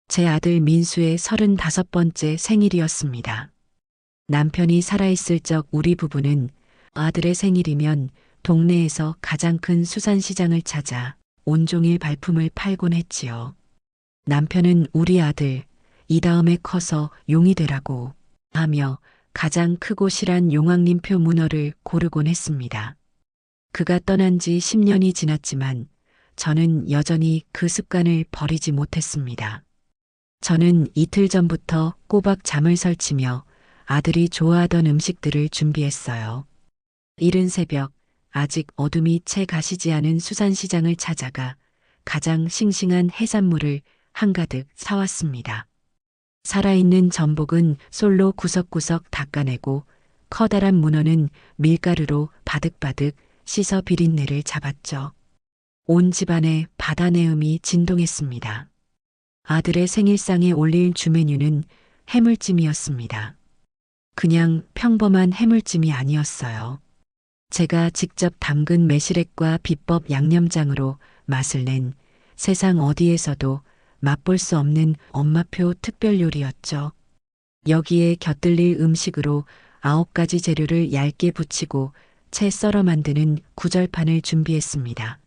제 아들 민수의 35번째 생일이었습니다. 남편이 살아있을 적 우리 부부는 아들의 생일이면 동네에서 가장 큰 수산시장을 찾아 온종일 발품을 팔곤 했지요. 남편은 우리 아들, 이 다음에 커서 용이 되라고 하며 가장 크고 실한 용왕님표 문어를 고르곤 했습니다. 그가 떠난 지 10년이 지났지만 저는 여전히 그 습관을 버리지 못했습니다. 저는 이틀 전부터 꼬박 잠을 설치며 아들이 좋아하던 음식들을 준비했어요. 이른 새벽, 아직 어둠이 채 가시지 않은 수산시장을 찾아가 가장 싱싱한 해산물을 한가득 사왔습니다. 살아있는 전복은 솔로 구석구석 닦아내고 커다란 문어는 밀가루로 바득바득 씻어 비린내를 잡았죠. 온 집안에 바다 내음이 진동했습니다. 아들의 생일상에 올릴 주메뉴는 해물찜이었습니다. 그냥 평범한 해물찜이 아니었어요. 제가 직접 담근 매실액과 비법 양념장으로 맛을 낸 세상 어디에서도 맛볼 수 없는 엄마표 특별 요리였죠. 여기에 곁들일 음식으로 9가지 재료를 얇게 붙이고 채 썰어 만드는 구절판을 준비했습니다.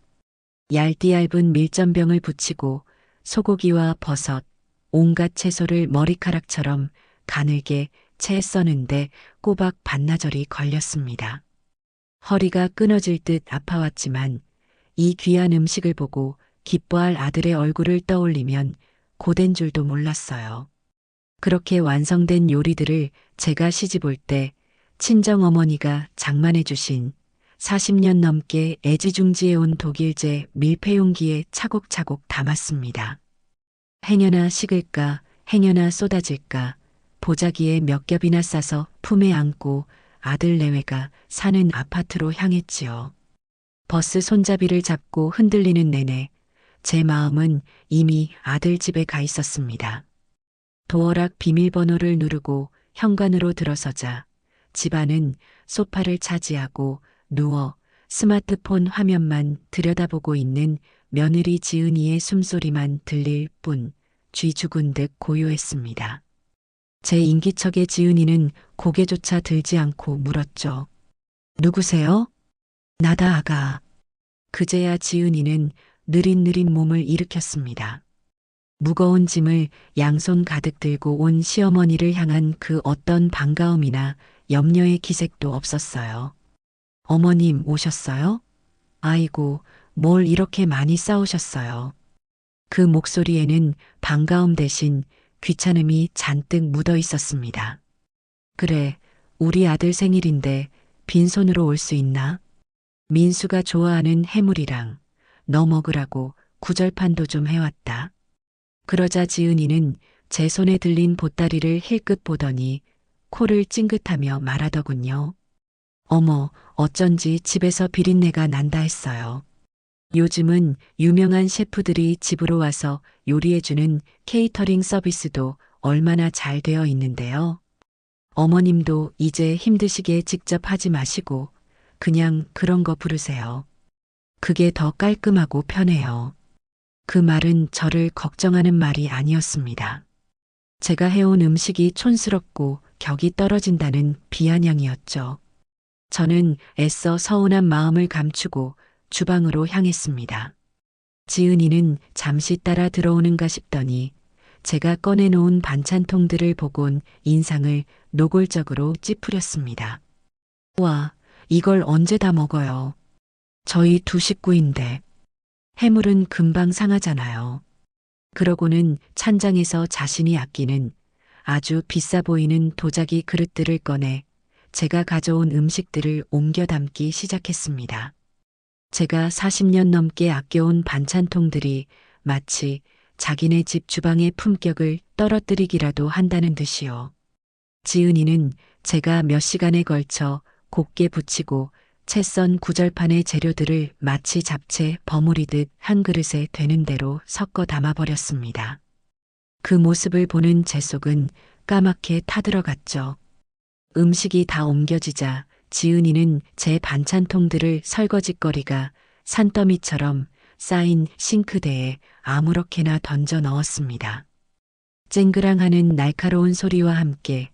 얇디 얇은 밀전병을 붙이고 소고기와 버섯, 온갖 채소를 머리카락처럼 가늘게 채 써는데 꼬박 반나절이 걸렸습니다. 허리가 끊어질 듯 아파왔지만 이 귀한 음식을 보고 기뻐할 아들의 얼굴을 떠올리면 고된 줄도 몰랐어요. 그렇게 완성된 요리들을 제가 시집올 때 친정어머니가 장만해 주신 40년 넘게 애지중지해온 독일제 밀폐용기에 차곡차곡 담았습니다. 행여나 식을까, 행여나 쏟아질까, 보자기에 몇 겹이나 싸서 품에 안고 아들 내외가 사는 아파트로 향했지요. 버스 손잡이를 잡고 흔들리는 내내 제 마음은 이미 아들 집에 가 있었습니다. 도어락 비밀번호를 누르고 현관으로 들어서자 집안은 소파를 차지하고 누워 스마트폰 화면만 들여다보고 있는 며느리 지은이의 숨소리만 들릴 뿐 쥐 죽은 듯 고요했습니다. 제 인기척의 지은이는 고개조차 들지 않고 물었죠. 누구세요? 나다 아가. 그제야 지은이는 느릿느릿 몸을 일으켰습니다. 무거운 짐을 양손 가득 들고 온 시어머니를 향한 그 어떤 반가움이나 염려의 기색도 없었어요. 어머님 오셨어요? 아이고, 뭘 이렇게 많이 싸우셨어요. 그 목소리에는 반가움 대신 귀찮음이 잔뜩 묻어 있었습니다. 그래, 우리 아들 생일인데 빈손으로 올 수 있나? 민수가 좋아하는 해물이랑 너 먹으라고 구절판도 좀 해왔다. 그러자 지은이는 제 손에 들린 보따리를 힐끗 보더니 코를 찡긋하며 말하더군요. 어머, 어쩐지 집에서 비린내가 난다 했어요. 요즘은 유명한 셰프들이 집으로 와서 요리해주는 케이터링 서비스도 얼마나 잘 되어 있는데요. 어머님도 이제 힘드시게 직접 하지 마시고 그냥 그런 거 부르세요. 그게 더 깔끔하고 편해요. 그 말은 저를 걱정하는 말이 아니었습니다. 제가 해온 음식이 촌스럽고 격이 떨어진다는 비아냥이었죠. 저는 애써 서운한 마음을 감추고 주방으로 향했습니다. 지은이는 잠시 따라 들어오는가 싶더니 제가 꺼내놓은 반찬통들을 보곤 인상을 노골적으로 찌푸렸습니다. 와, 이걸 언제 다 먹어요? 저희 두 식구인데. 해물은 금방 상하잖아요. 그러고는 찬장에서 자신이 아끼는 아주 비싸 보이는 도자기 그릇들을 꺼내 제가 가져온 음식들을 옮겨 담기 시작했습니다. 제가 40년 넘게 아껴온 반찬통들이 마치 자기네 집 주방의 품격을 떨어뜨리기라도 한다는 듯이요. 지은이는 제가 몇 시간에 걸쳐 곱게 붙이고 채 썬 구절판의 재료들을 마치 잡채 버무리듯 한 그릇에 되는 대로 섞어 담아버렸습니다. 그 모습을 보는 제 속은 까맣게 타들어갔죠. 음식이 다 옮겨지자 지은이는 제 반찬통들을 설거짓거리가 산더미처럼 쌓인 싱크대에 아무렇게나 던져 넣었습니다. 쨍그랑하는 날카로운 소리와 함께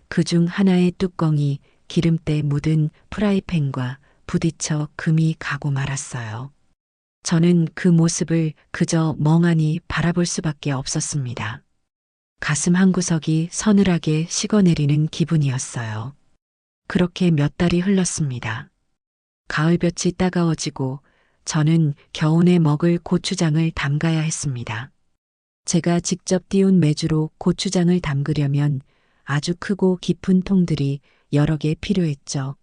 그중 하나의 뚜껑이 기름때 묻은 프라이팬과 부딪혀 금이 가고 말았어요. 저는 그 모습을 그저 멍하니 바라볼 수밖에 없었습니다. 가슴 한구석이 서늘하게 식어내리는 기분이었어요. 그렇게 몇 달이 흘렀습니다. 가을볕이 따가워지고 저는 겨우내 먹을 고추장을 담가야 했습니다. 제가 직접 띄운 메주로 고추장을 담그려면 아주 크고 깊은 통들이 여러 개 필요했죠.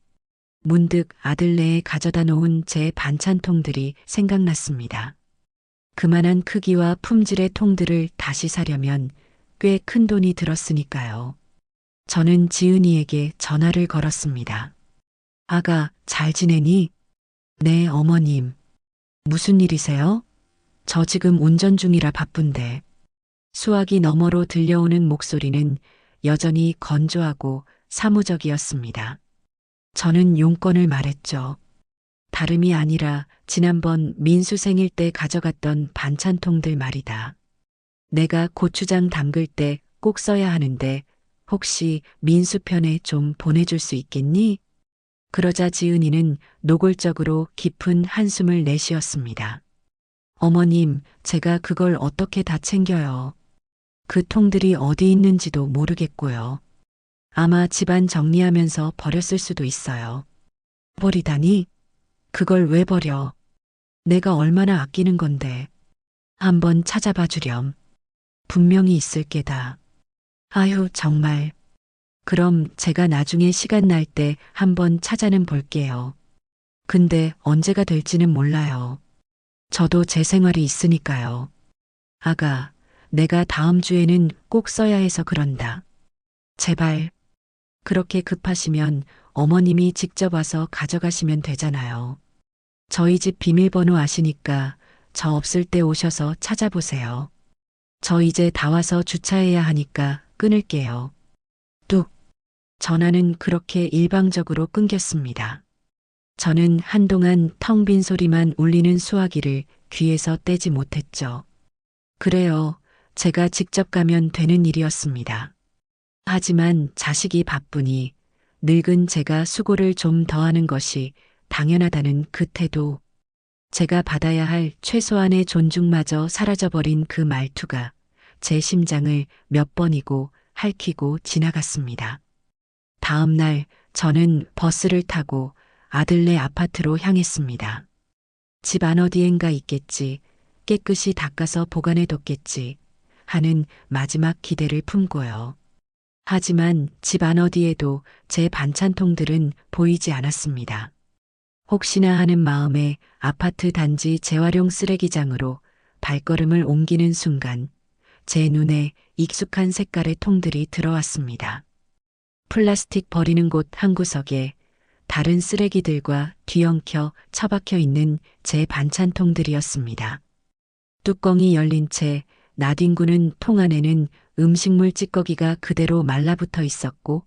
문득 아들네에 가져다 놓은 제 반찬통들이 생각났습니다. 그만한 크기와 품질의 통들을 다시 사려면 꽤 큰 돈이 들었으니까요. 저는 지은이에게 전화를 걸었습니다. 아가, 잘 지내니? 네, 어머님. 무슨 일이세요? 저 지금 운전 중이라 바쁜데. 수화기 너머로 들려오는 목소리는 여전히 건조하고 사무적이었습니다. 저는 용건을 말했죠. 다름이 아니라 지난번 민수 생일 때 가져갔던 반찬통들 말이다. 내가 고추장 담글 때 꼭 써야 하는데 혹시 민수 편에 좀 보내줄 수 있겠니? 그러자 지은이는 노골적으로 깊은 한숨을 내쉬었습니다. 어머님, 제가 그걸 어떻게 다 챙겨요. 그 통들이 어디 있는지도 모르겠고요. 아마 집안 정리하면서 버렸을 수도 있어요. 버리다니? 그걸 왜 버려? 내가 얼마나 아끼는 건데. 한번 찾아봐 주렴. 분명히 있을 게다. 아휴, 정말. 그럼 제가 나중에 시간 날 때 한번 찾아는 볼게요. 근데 언제가 될지는 몰라요. 저도 제 생활이 있으니까요. 아가, 내가 다음 주에는 꼭 써야 해서 그런다. 제발. 그렇게 급하시면 어머님이 직접 와서 가져가시면 되잖아요. 저희 집 비밀번호 아시니까 저 없을 때 오셔서 찾아보세요. 저 이제 다 와서 주차해야 하니까 끊을게요. 뚝. 전화는 그렇게 일방적으로 끊겼습니다. 저는 한동안 텅 빈 소리만 울리는 수화기를 귀에서 떼지 못했죠. 그래요. 제가 직접 가면 되는 일이었습니다. 하지만 자식이 바쁘니 늙은 제가 수고를 좀 더하는 것이 당연하다는 그 태도, 제가 받아야 할 최소한의 존중마저 사라져버린 그 말투가 제 심장을 몇 번이고 핥히고 지나갔습니다. 다음 날 저는 버스를 타고 아들네 아파트로 향했습니다. 집 안 어디엔가 있겠지, 깨끗이 닦아서 보관해뒀겠지 하는 마지막 기대를 품고요. 하지만 집 안 어디에도 제 반찬통들은 보이지 않았습니다. 혹시나 하는 마음에 아파트 단지 재활용 쓰레기장으로 발걸음을 옮기는 순간 제 눈에 익숙한 색깔의 통들이 들어왔습니다. 플라스틱 버리는 곳 한 구석에 다른 쓰레기들과 뒤엉켜 처박혀 있는 제 반찬통들이었습니다. 뚜껑이 열린 채 나뒹구는 통 안에는 음식물 찌꺼기가 그대로 말라붙어 있었고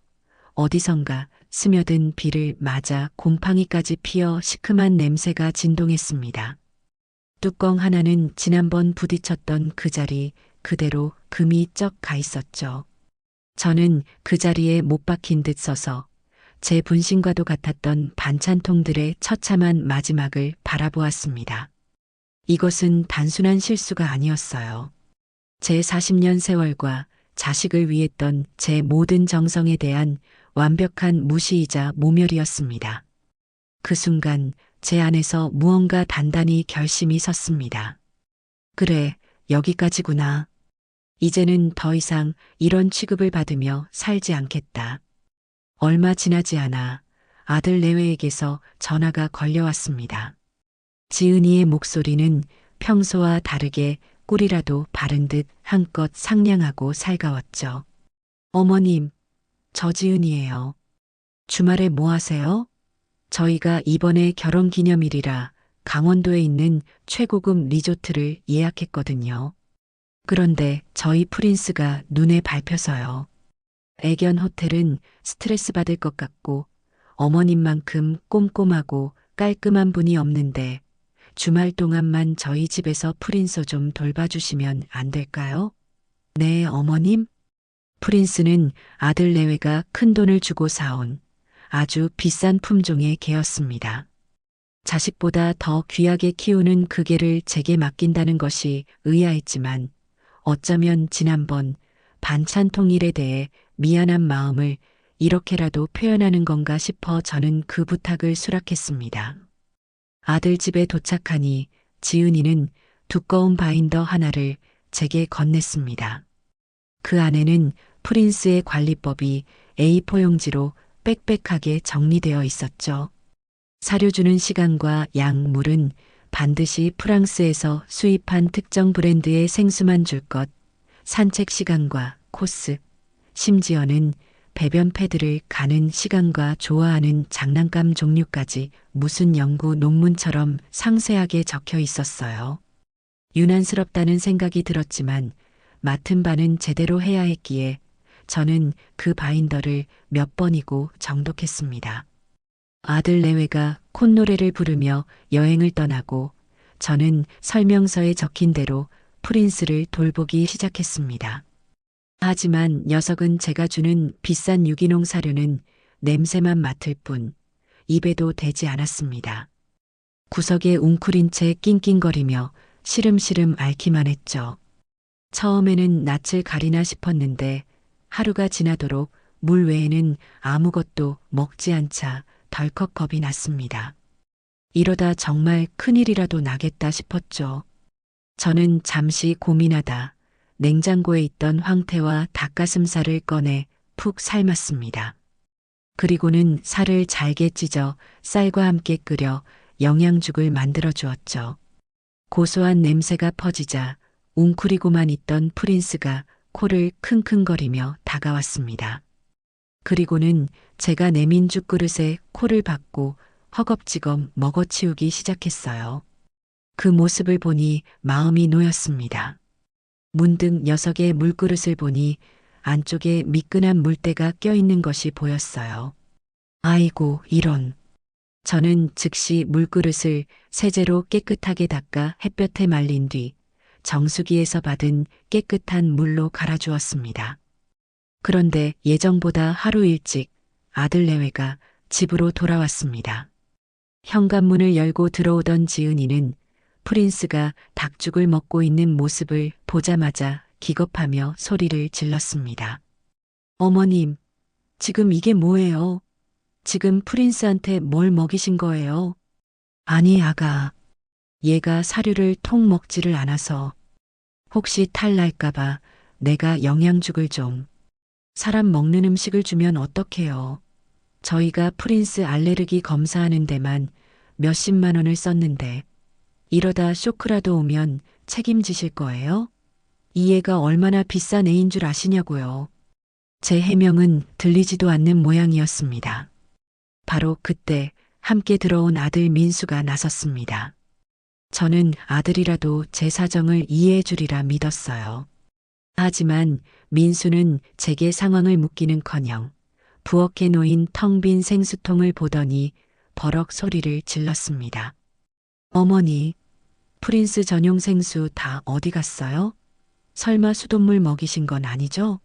어디선가 스며든 비를 맞아 곰팡이까지 피어 시큼한 냄새가 진동했습니다. 뚜껑 하나는 지난번 부딪혔던 그 자리 그대로 금이 쩍 가 있었죠. 저는 그 자리에 못 박힌 듯 서서 제 분신과도 같았던 반찬통들의 처참한 마지막을 바라보았습니다. 이것은 단순한 실수가 아니었어요. 제 40년 세월과 자식을 위했던 제 모든 정성에 대한 완벽한 무시이자 모멸이었습니다. 그 순간 제 안에서 무언가 단단히 결심이 섰습니다. 그래, 여기까지구나. 이제는 더 이상 이런 취급을 받으며 살지 않겠다. 얼마 지나지 않아 아들 내외에게서 전화가 걸려왔습니다. 지은이의 목소리는 평소와 다르게 꿀이라도 바른 듯 한껏 상냥하고 살가웠죠. 어머님, 저 지은이에요. 주말에 뭐 하세요? 저희가 이번에 결혼기념일이라 강원도에 있는 최고급 리조트를 예약했거든요. 그런데 저희 프린스가 눈에 밟혀서요. 애견 호텔은 스트레스 받을 것 같고 어머님만큼 꼼꼼하고 깔끔한 분이 없는데 주말 동안만 저희 집에서 프린스 좀 돌봐주시면 안 될까요? 네, 어머님. 프린스는 아들 내외가 큰돈을 주고 사온 아주 비싼 품종의 개였습니다. 자식보다 더 귀하게 키우는 그 개를 제게 맡긴다는 것이 의아했지만 어쩌면 지난번 반찬 통일에 대해 미안한 마음을 이렇게라도 표현하는 건가 싶어 저는 그 부탁을 수락했습니다. 아들 집에 도착하니 지은이는 두꺼운 바인더 하나를 제게 건넸습니다. 그 안에는 프린스의 관리법이 A4 용지로 빽빽하게 정리되어 있었죠. 사료 주는 시간과 양, 물은 반드시 프랑스에서 수입한 특정 브랜드의 생수만 줄 것, 산책 시간과 코스, 심지어는 배변 패드를 가는 시간과 좋아하는 장난감 종류까지 무슨 연구 논문처럼 상세하게 적혀 있었어요. 유난스럽다는 생각이 들었지만 맡은 바는 제대로 해야 했기에 저는 그 바인더를 몇 번이고 정독했습니다. 아들 내외가 콧노래를 부르며 여행을 떠나고 저는 설명서에 적힌 대로 프린스를 돌보기 시작했습니다. 하지만 녀석은 제가 주는 비싼 유기농 사료는 냄새만 맡을 뿐 입에도 대지 않았습니다. 구석에 웅크린 채 낑낑거리며 시름시름 앓기만 했죠. 처음에는 낯을 가리나 싶었는데 하루가 지나도록 물 외에는 아무것도 먹지 않자 덜컥 겁이 났습니다. 이러다 정말 큰일이라도 나겠다 싶었죠. 저는 잠시 고민하다 냉장고에 있던 황태와 닭가슴살을 꺼내 푹 삶았습니다. 그리고는 살을 잘게 찢어 쌀과 함께 끓여 영양죽을 만들어 주었죠. 고소한 냄새가 퍼지자 웅크리고만 있던 프린스가 코를 킁킁거리며 다가왔습니다. 그리고는 제가 내민 죽 그릇에 코를 박고 허겁지겁 먹어치우기 시작했어요. 그 모습을 보니 마음이 놓였습니다. 문득 녀석의 물그릇을 보니 안쪽에 미끈한 물때가 껴있는 것이 보였어요. 아이고, 이런. 저는 즉시 물그릇을 세제로 깨끗하게 닦아 햇볕에 말린 뒤 정수기에서 받은 깨끗한 물로 갈아주었습니다. 그런데 예정보다 하루 일찍 아들 내외가 집으로 돌아왔습니다. 현관문을 열고 들어오던 지은이는 프린스가 닭죽을 먹고 있는 모습을 보자마자 기겁하며 소리를 질렀습니다. 어머님, 지금 이게 뭐예요? 지금 프린스한테 뭘 먹이신 거예요? 아니, 아가. 얘가 사료를 통 먹지를 않아서 혹시 탈날까봐 내가 영양죽을 좀. 사람 먹는 음식을 주면 어떡해요? 저희가 프린스 알레르기 검사하는 데만 몇십만 원을 썼는데 이러다 쇼크라도 오면 책임지실 거예요? 이 애가 얼마나 비싼 애인 줄 아시냐고요. 제 해명은 들리지도 않는 모양이었습니다. 바로 그때 함께 들어온 아들 민수가 나섰습니다. 저는 아들이라도 제 사정을 이해해 주리라 믿었어요. 하지만 민수는 제게 상황을 묻기는커녕 부엌에 놓인 텅 빈 생수통을 보더니 버럭 소리를 질렀습니다. 어머니, 프린스 전용 생수 다 어디 갔어요? 설마 수돗물 먹이신 건 아니죠?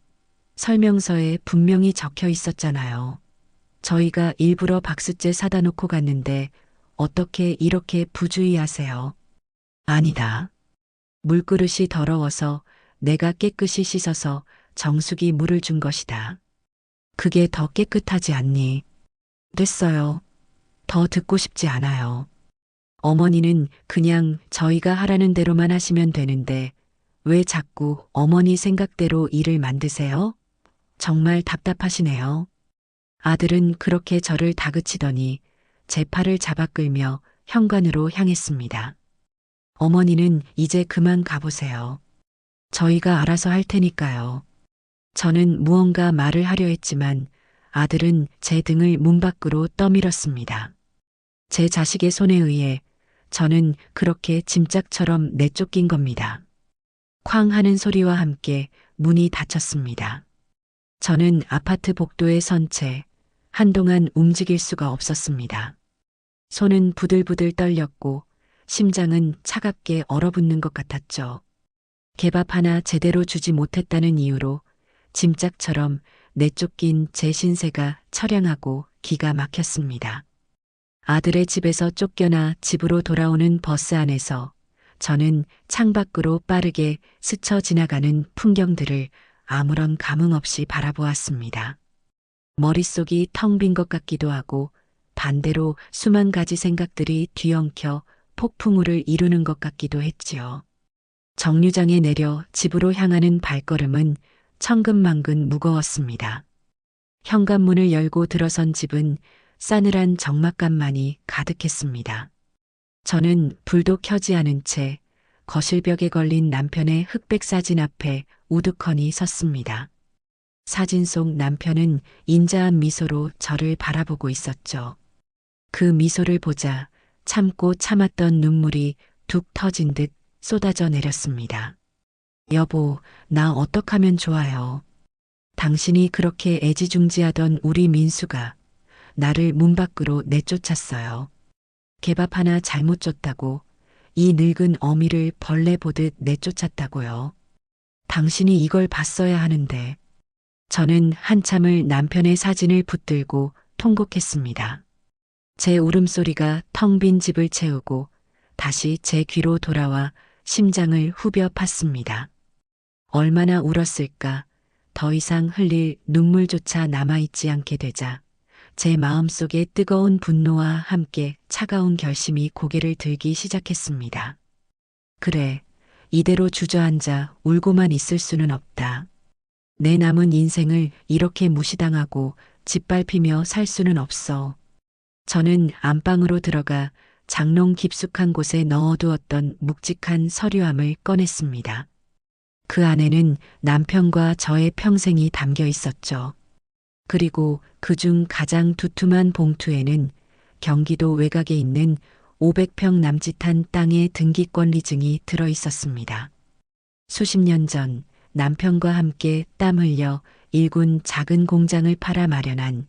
설명서에 분명히 적혀 있었잖아요. 저희가 일부러 박스째 사다 놓고 갔는데 어떻게 이렇게 부주의하세요? 아니다. 물그릇이 더러워서 내가 깨끗이 씻어서 정수기 물을 준 것이다. 그게 더 깨끗하지 않니? 됐어요. 더 듣고 싶지 않아요. 어머니는 그냥 저희가 하라는 대로만 하시면 되는데 왜 자꾸 어머니 생각대로 일을 만드세요? 정말 답답하시네요. 아들은 그렇게 저를 다그치더니 제 팔을 잡아 끌며 현관으로 향했습니다. 어머니는 이제 그만 가보세요. 저희가 알아서 할 테니까요. 저는 무언가 말을 하려 했지만 아들은 제 등을 문 밖으로 떠밀었습니다. 제 자식의 손에 의해 저는 그렇게 짐짝처럼 내쫓긴 겁니다. 쾅 하는 소리와 함께 문이 닫혔습니다. 저는 아파트 복도에 선 채 한동안 움직일 수가 없었습니다. 손은 부들부들 떨렸고 심장은 차갑게 얼어붙는 것 같았죠. 개밥 하나 제대로 주지 못했다는 이유로 짐짝처럼 내쫓긴 제 신세가 처량하고 기가 막혔습니다. 아들의 집에서 쫓겨나 집으로 돌아오는 버스 안에서 저는 창밖으로 빠르게 스쳐 지나가는 풍경들을 아무런 감흥 없이 바라보았습니다. 머릿속이 텅 빈 것 같기도 하고 반대로 수만 가지 생각들이 뒤엉켜 폭풍우를 이루는 것 같기도 했지요. 정류장에 내려 집으로 향하는 발걸음은 천근만근 무거웠습니다. 현관문을 열고 들어선 집은 싸늘한 적막감만이 가득했습니다. 저는 불도 켜지 않은 채 거실벽에 걸린 남편의 흑백 사진 앞에 우두커니 섰습니다. 사진 속 남편은 인자한 미소로 저를 바라보고 있었죠. 그 미소를 보자 참고 참았던 눈물이 툭 터진 듯 쏟아져 내렸습니다. 여보, 나 어떡하면 좋아요? 당신이 그렇게 애지중지하던 우리 민수가 나를 문 밖으로 내쫓았어요. 개밥 하나 잘못 줬다고 이 늙은 어미를 벌레 보듯 내쫓았다고요. 당신이 이걸 봤어야 하는데. 저는 한참을 남편의 사진을 붙들고 통곡했습니다. 제 울음소리가 텅 빈 집을 채우고 다시 제 귀로 돌아와 심장을 후벼 팠습니다. 얼마나 울었을까. 더 이상 흘릴 눈물조차 남아있지 않게 되자 제 마음속에 뜨거운 분노와 함께 차가운 결심이 고개를 들기 시작했습니다. 그래, 이대로 주저앉아 울고만 있을 수는 없다. 내 남은 인생을 이렇게 무시당하고 짓밟히며 살 수는 없어. 저는 안방으로 들어가 장롱 깊숙한 곳에 넣어두었던 묵직한 서류함을 꺼냈습니다. 그 안에는 남편과 저의 평생이 담겨 있었죠. 그리고 그중 가장 두툼한 봉투에는 경기도 외곽에 있는 500평 남짓한 땅의 등기권 리증이 들어 있었습니다. 수십 년 전 남편과 함께 땀 흘려 일군 작은 공장을 팔아 마련한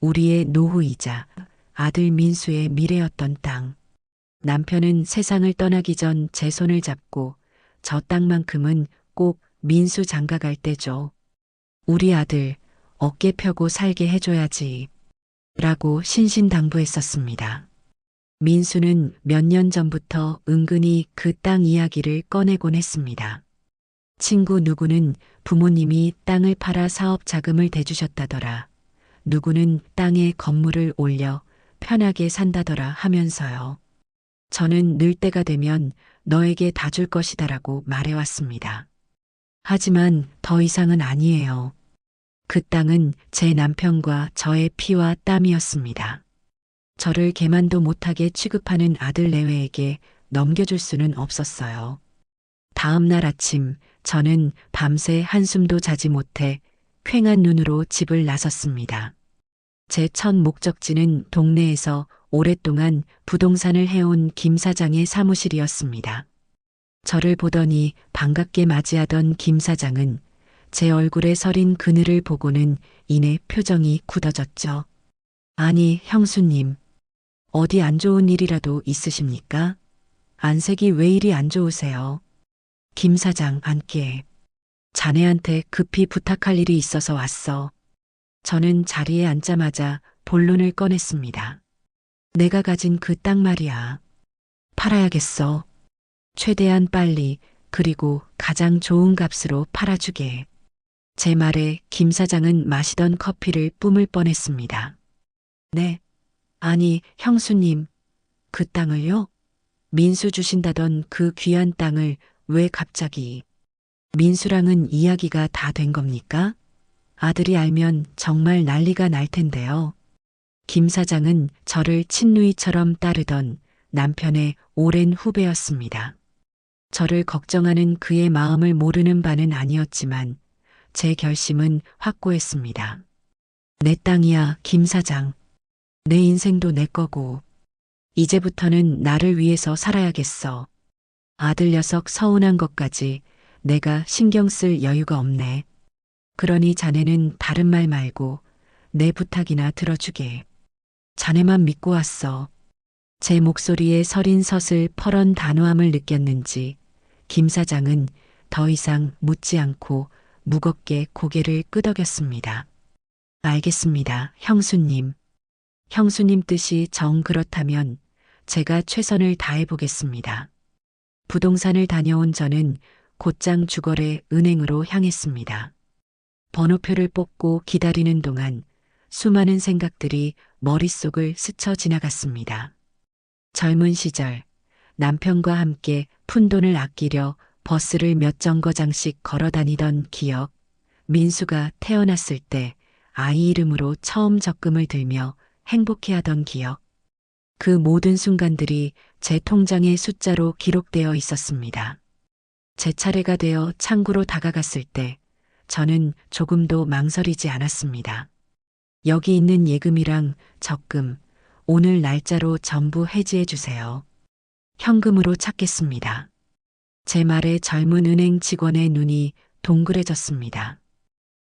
우리의 노후이자 아들 민수의 미래였던 땅. 남편은 세상을 떠나기 전 제 손을 잡고 저 땅만큼은 꼭 민수 장가갈 때죠. 우리 아들 어깨 펴고 살게 해줘야지. 라고 신신당부했었습니다. 민수는 몇 년 전부터 은근히 그 땅 이야기를 꺼내곤 했습니다. 친구 누구는 부모님이 땅을 팔아 사업 자금을 대주셨다더라. 누구는 땅에 건물을 올려 편하게 산다더라 하면서요. 저는 늘 때가 되면 너에게 다 줄 것이다라고 말해왔습니다. 하지만 더 이상은 아니에요. 그 땅은 제 남편과 저의 피와 땀이었습니다. 저를 개만도 못하게 취급하는 아들 내외에게 넘겨줄 수는 없었어요. 다음 날 아침 저는 밤새 한숨도 자지 못해 퀭한 눈으로 집을 나섰습니다. 제 첫 목적지는 동네에서 오랫동안 부동산을 해온 김 사장의 사무실이었습니다. 저를 보더니 반갑게 맞이하던 김 사장은 제 얼굴에 서린 그늘을 보고는 이내 표정이 굳어졌죠. 아니, 형수님, 어디 안 좋은 일이라도 있으십니까? 안색이 왜 이리 안 좋으세요? 김 사장, 앉게. 자네한테 급히 부탁할 일이 있어서 왔어. 저는 자리에 앉자마자 본론을 꺼냈습니다. 내가 가진 그 땅 말이야. 팔아야겠어. 최대한 빨리, 그리고 가장 좋은 값으로 팔아주게. 제 말에 김 사장은 마시던 커피를 뿜을 뻔했습니다. 네. 아니, 형수님, 그 땅을요? 민수 주신다던 그 귀한 땅을 왜 갑자기? 민수랑은 이야기가 다 된 겁니까? 아들이 알면 정말 난리가 날 텐데요. 김 사장은 저를 친누이처럼 따르던 남편의 오랜 후배였습니다. 저를 걱정하는 그의 마음을 모르는 바는 아니었지만 제 결심은 확고했습니다. 내 땅이야, 김 사장. 내 인생도 내 거고. 이제부터는 나를 위해서 살아야겠어. 아들 녀석 서운한 것까지 내가 신경 쓸 여유가 없네. 그러니 자네는 다른 말 말고 내 부탁이나 들어주게. 자네만 믿고 왔어. 제 목소리에 서린 서슬 퍼런 단호함을 느꼈는지 김 사장은 더 이상 묻지 않고 무겁게 고개를 끄덕였습니다. 알겠습니다, 형수님. 형수님 뜻이 정 그렇다면 제가 최선을 다해보겠습니다. 부동산을 다녀온 저는 곧장 주거래 은행으로 향했습니다. 번호표를 뽑고 기다리는 동안 수많은 생각들이 머릿속을 스쳐 지나갔습니다. 젊은 시절 남편과 함께 푼돈을 아끼려 버스를 몇 정거장씩 걸어 다니던 기억, 민수가 태어났을 때 아이 이름으로 처음 적금을 들며 행복해하던 기억, 그 모든 순간들이 제 통장의 숫자로 기록되어 있었습니다. 제 차례가 되어 창구로 다가갔을 때 저는 조금도 망설이지 않았습니다. 여기 있는 예금이랑 적금, 오늘 날짜로 전부 해지해 주세요. 현금으로 찾겠습니다. 제 말에 젊은 은행 직원의 눈이 동그래졌습니다.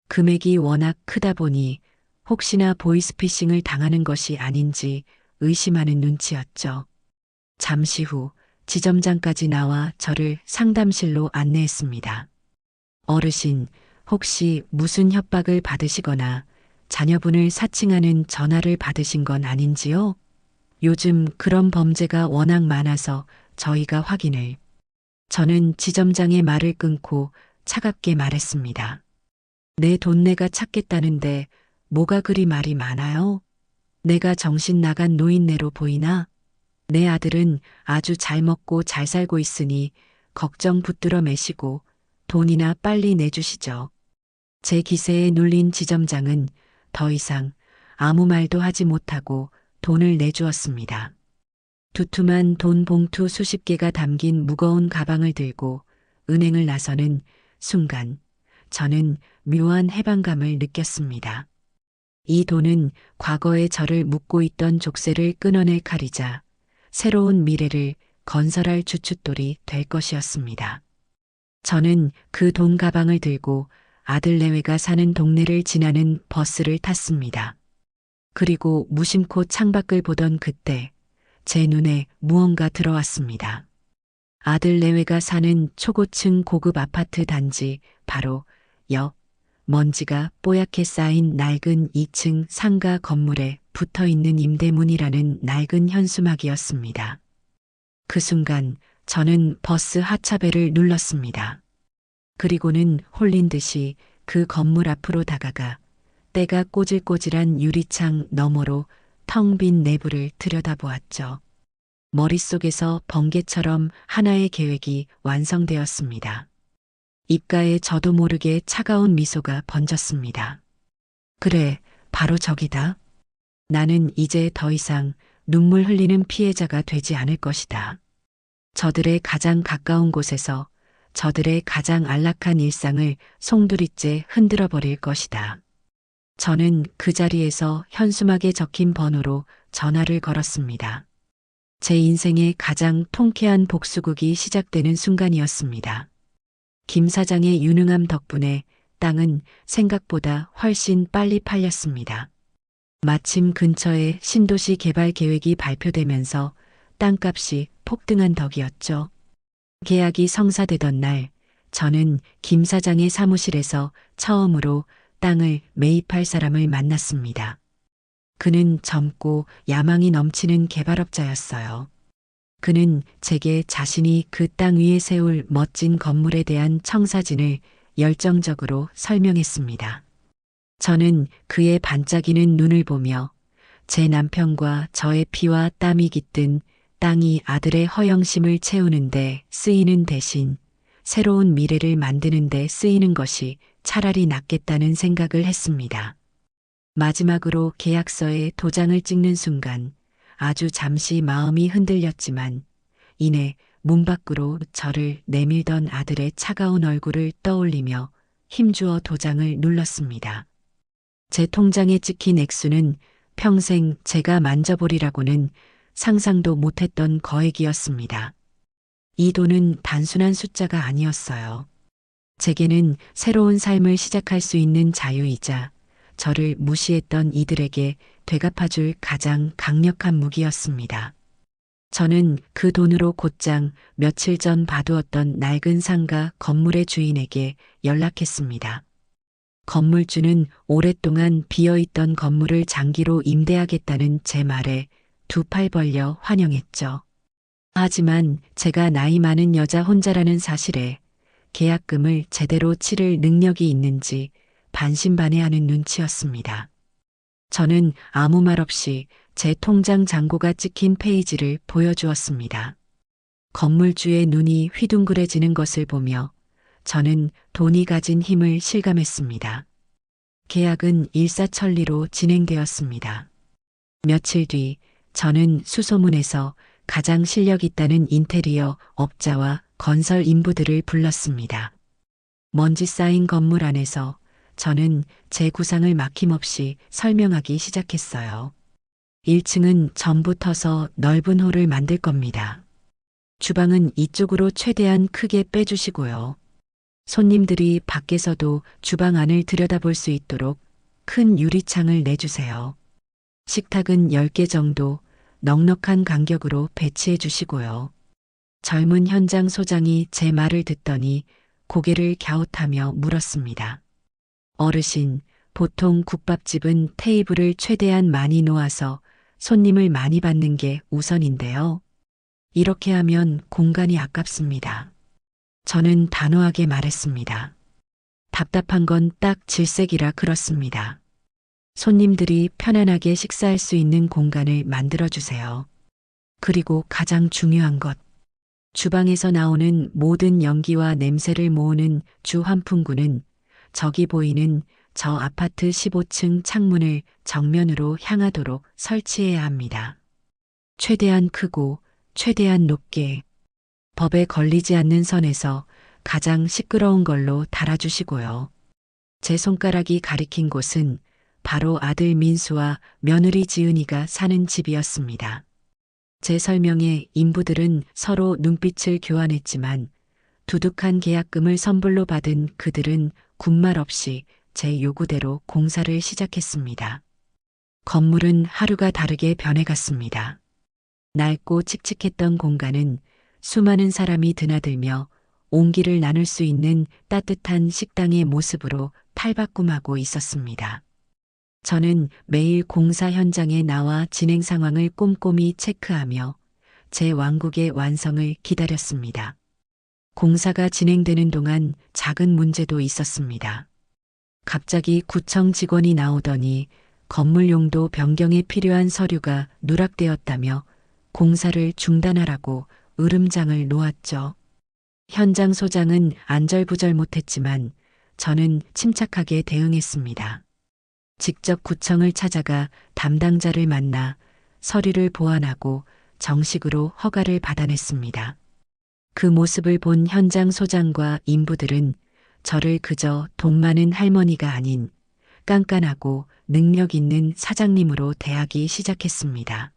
금액이 워낙 크다 보니 혹시나 보이스피싱을 당하는 것이 아닌지 의심하는 눈치였죠. 잠시 후 지점장까지 나와 저를 상담실로 안내했습니다. 어르신, 혹시 무슨 협박을 받으시거나 자녀분을 사칭하는 전화를 받으신 건 아닌지요? 요즘 그런 범죄가 워낙 많아서 저희가 확인을. 저는 지점장의 말을 끊고 차갑게 말했습니다. 내 돈 내가 찾겠다는데 뭐가 그리 말이 많아요? 내가 정신 나간 노인네로 보이나? 내 아들은 아주 잘 먹고 잘 살고 있으니 걱정 붙들어 매시고 돈이나 빨리 내주시죠. 제 기세에 눌린 지점장은 더 이상 아무 말도 하지 못하고 돈을 내주었습니다. 두툼한 돈 봉투 수십 개가 담긴 무거운 가방을 들고 은행을 나서는 순간 저는 묘한 해방감을 느꼈습니다. 이 돈은 과거에 저를 묶고 있던 족쇄를 끊어낼 칼이자 새로운 미래를 건설할 주춧돌이 될 것이었습니다. 저는 그 돈 가방을 들고 아들 내외가 사는 동네를 지나는 버스를 탔습니다. 그리고 무심코 창밖을 보던 그때 제 눈에 무언가 들어왔습니다. 아들 내외가 사는 초고층 고급 아파트 단지 바로 옆 먼지가 뽀얗게 쌓인 낡은 2층 상가 건물에 붙어 있는 임대문이라는 낡은 현수막이었습니다. 그 순간 저는 버스 하차벨을 눌렀습니다. 그리고는 홀린 듯이 그 건물 앞으로 다가가 때가 꼬질꼬질한 유리창 너머로 텅 빈 내부를 들여다보았죠. 머릿속에서 번개처럼 하나의 계획이 완성되었습니다. 입가에 저도 모르게 차가운 미소가 번졌습니다. 그래, 바로 저기다. 나는 이제 더 이상 눈물 흘리는 피해자가 되지 않을 것이다. 저들의 가장 가까운 곳에서 저들의 가장 안락한 일상을 송두리째 흔들어 버릴 것이다. 저는 그 자리에서 현수막에 적힌 번호로 전화를 걸었습니다. 제 인생의 가장 통쾌한 복수극이 시작되는 순간이었습니다. 김 사장의 유능함 덕분에 땅은 생각보다 훨씬 빨리 팔렸습니다. 마침 근처에 신도시 개발 계획이 발표되면서 땅값이 폭등한 덕이었죠. 계약이 성사되던 날, 저는 김 사장의 사무실에서 처음으로 땅을 매입할 사람을 만났습니다. 그는 젊고 야망이 넘치는 개발업자였어요. 그는 제게 자신이 그 땅 위에 세울 멋진 건물에 대한 청사진을 열정적으로 설명했습니다. 저는 그의 반짝이는 눈을 보며 제 남편과 저의 피와 땀이 깃든 땅이 아들의 허영심을 채우는데 쓰이는 대신 새로운 미래를 만드는데 쓰이는 것이 차라리 낫겠다는 생각을 했습니다. 마지막으로 계약서에 도장을 찍는 순간 아주 잠시 마음이 흔들렸지만 이내 문 밖으로 저를 내밀던 아들의 차가운 얼굴을 떠올리며 힘주어 도장을 눌렀습니다. 제 통장에 찍힌 액수는 평생 제가 만져보리라고는 상상도 못했던 거액이었습니다. 이 돈은 단순한 숫자가 아니었어요. 제게는 새로운 삶을 시작할 수 있는 자유이자 저를 무시했던 이들에게 되갚아줄 가장 강력한 무기였습니다. 저는 그 돈으로 곧장 며칠 전 봐두었던 낡은 상가 건물의 주인에게 연락했습니다. 건물주는 오랫동안 비어있던 건물을 장기로 임대하겠다는 제 말에 두 팔 벌려 환영했죠. 하지만 제가 나이 많은 여자 혼자라는 사실에 계약금을 제대로 치를 능력이 있는지 반신반의하는 눈치였습니다. 저는 아무 말 없이 제 통장 잔고가 찍힌 페이지를 보여주었습니다. 건물주의 눈이 휘둥그레지는 것을 보며 저는 돈이 가진 힘을 실감했습니다. 계약은 일사천리로 진행되었습니다. 며칠 뒤 저는 수소문에서 가장 실력 있다는 인테리어 업자와 건설 인부들을 불렀습니다. 먼지 쌓인 건물 안에서 저는 제 구상을 막힘없이 설명하기 시작했어요. 1층은 전부 터서 넓은 홀을 만들 겁니다. 주방은 이쪽으로 최대한 크게 빼주시고요. 손님들이 밖에서도 주방 안을 들여다볼 수 있도록 큰 유리창을 내주세요. 식탁은 10개 정도 넉넉한 간격으로 배치해 주시고요. 젊은 현장 소장이 제 말을 듣더니 고개를 갸웃하며 물었습니다. 어르신, 보통 국밥집은 테이블을 최대한 많이 놓아서 손님을 많이 받는 게 우선인데요. 이렇게 하면 공간이 아깝습니다. 저는 단호하게 말했습니다. 답답한 건 딱 질색이라 그렇습니다. 손님들이 편안하게 식사할 수 있는 공간을 만들어주세요. 그리고 가장 중요한 것. 주방에서 나오는 모든 연기와 냄새를 모으는 주 환풍구는 저기 보이는 저 아파트 15층 창문을 정면으로 향하도록 설치해야 합니다. 최대한 크고 최대한 높게 법에 걸리지 않는 선에서 가장 시끄러운 걸로 달아주시고요. 제 손가락이 가리킨 곳은 바로 아들 민수와 며느리 지은이가 사는 집이었습니다. 제 설명에 인부들은 서로 눈빛을 교환했지만 두둑한 계약금을 선불로 받은 그들은 군말 없이 제 요구대로 공사를 시작했습니다. 건물은 하루가 다르게 변해갔습니다. 낡고 칙칙했던 공간은 수많은 사람이 드나들며 온기를 나눌 수 있는 따뜻한 식당의 모습으로 탈바꿈하고 있었습니다. 저는 매일 공사 현장에 나와 진행 상황을 꼼꼼히 체크하며 제 왕국의 완성을 기다렸습니다. 공사가 진행되는 동안 작은 문제도 있었습니다. 갑자기 구청 직원이 나오더니 건물 용도 변경에 필요한 서류가 누락되었다며 공사를 중단하라고 으름장을 놓았죠. 현장 소장은 안절부절 못했지만 저는 침착하게 대응했습니다. 직접 구청을 찾아가 담당자를 만나 서류를 보완하고 정식으로 허가를 받아냈습니다. 그 모습을 본 현장 소장과 인부들은 저를 그저 돈 많은 할머니가 아닌 깐깐하고 능력 있는 사장님으로 대하기 시작했습니다.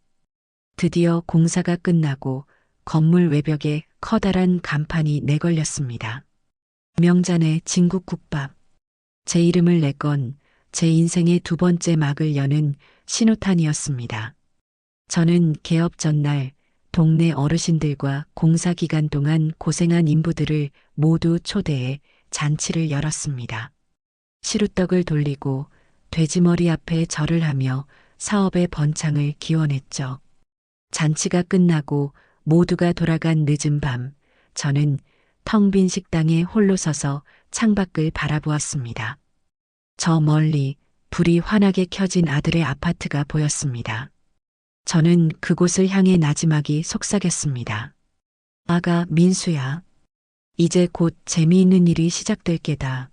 드디어 공사가 끝나고 건물 외벽에 커다란 간판이 내걸렸습니다. 명잔의 진국국밥. 제 이름을 내 건 제 인생의 두 번째 막을 여는 신호탄이었습니다. 저는 개업 전날 동네 어르신들과 공사 기간 동안 고생한 인부들을 모두 초대해 잔치를 열었습니다. 시루떡을 돌리고 돼지머리 앞에 절을 하며 사업의 번창을 기원했죠. 잔치가 끝나고 모두가 돌아간 늦은 밤, 저는 텅 빈 식당에 홀로 서서 창밖을 바라보았습니다. 저 멀리 불이 환하게 켜진 아들의 아파트가 보였습니다. 저는 그곳을 향해 나지막이 속삭였습니다. 아가, 민수야. 이제 곧 재미있는 일이 시작될 게다.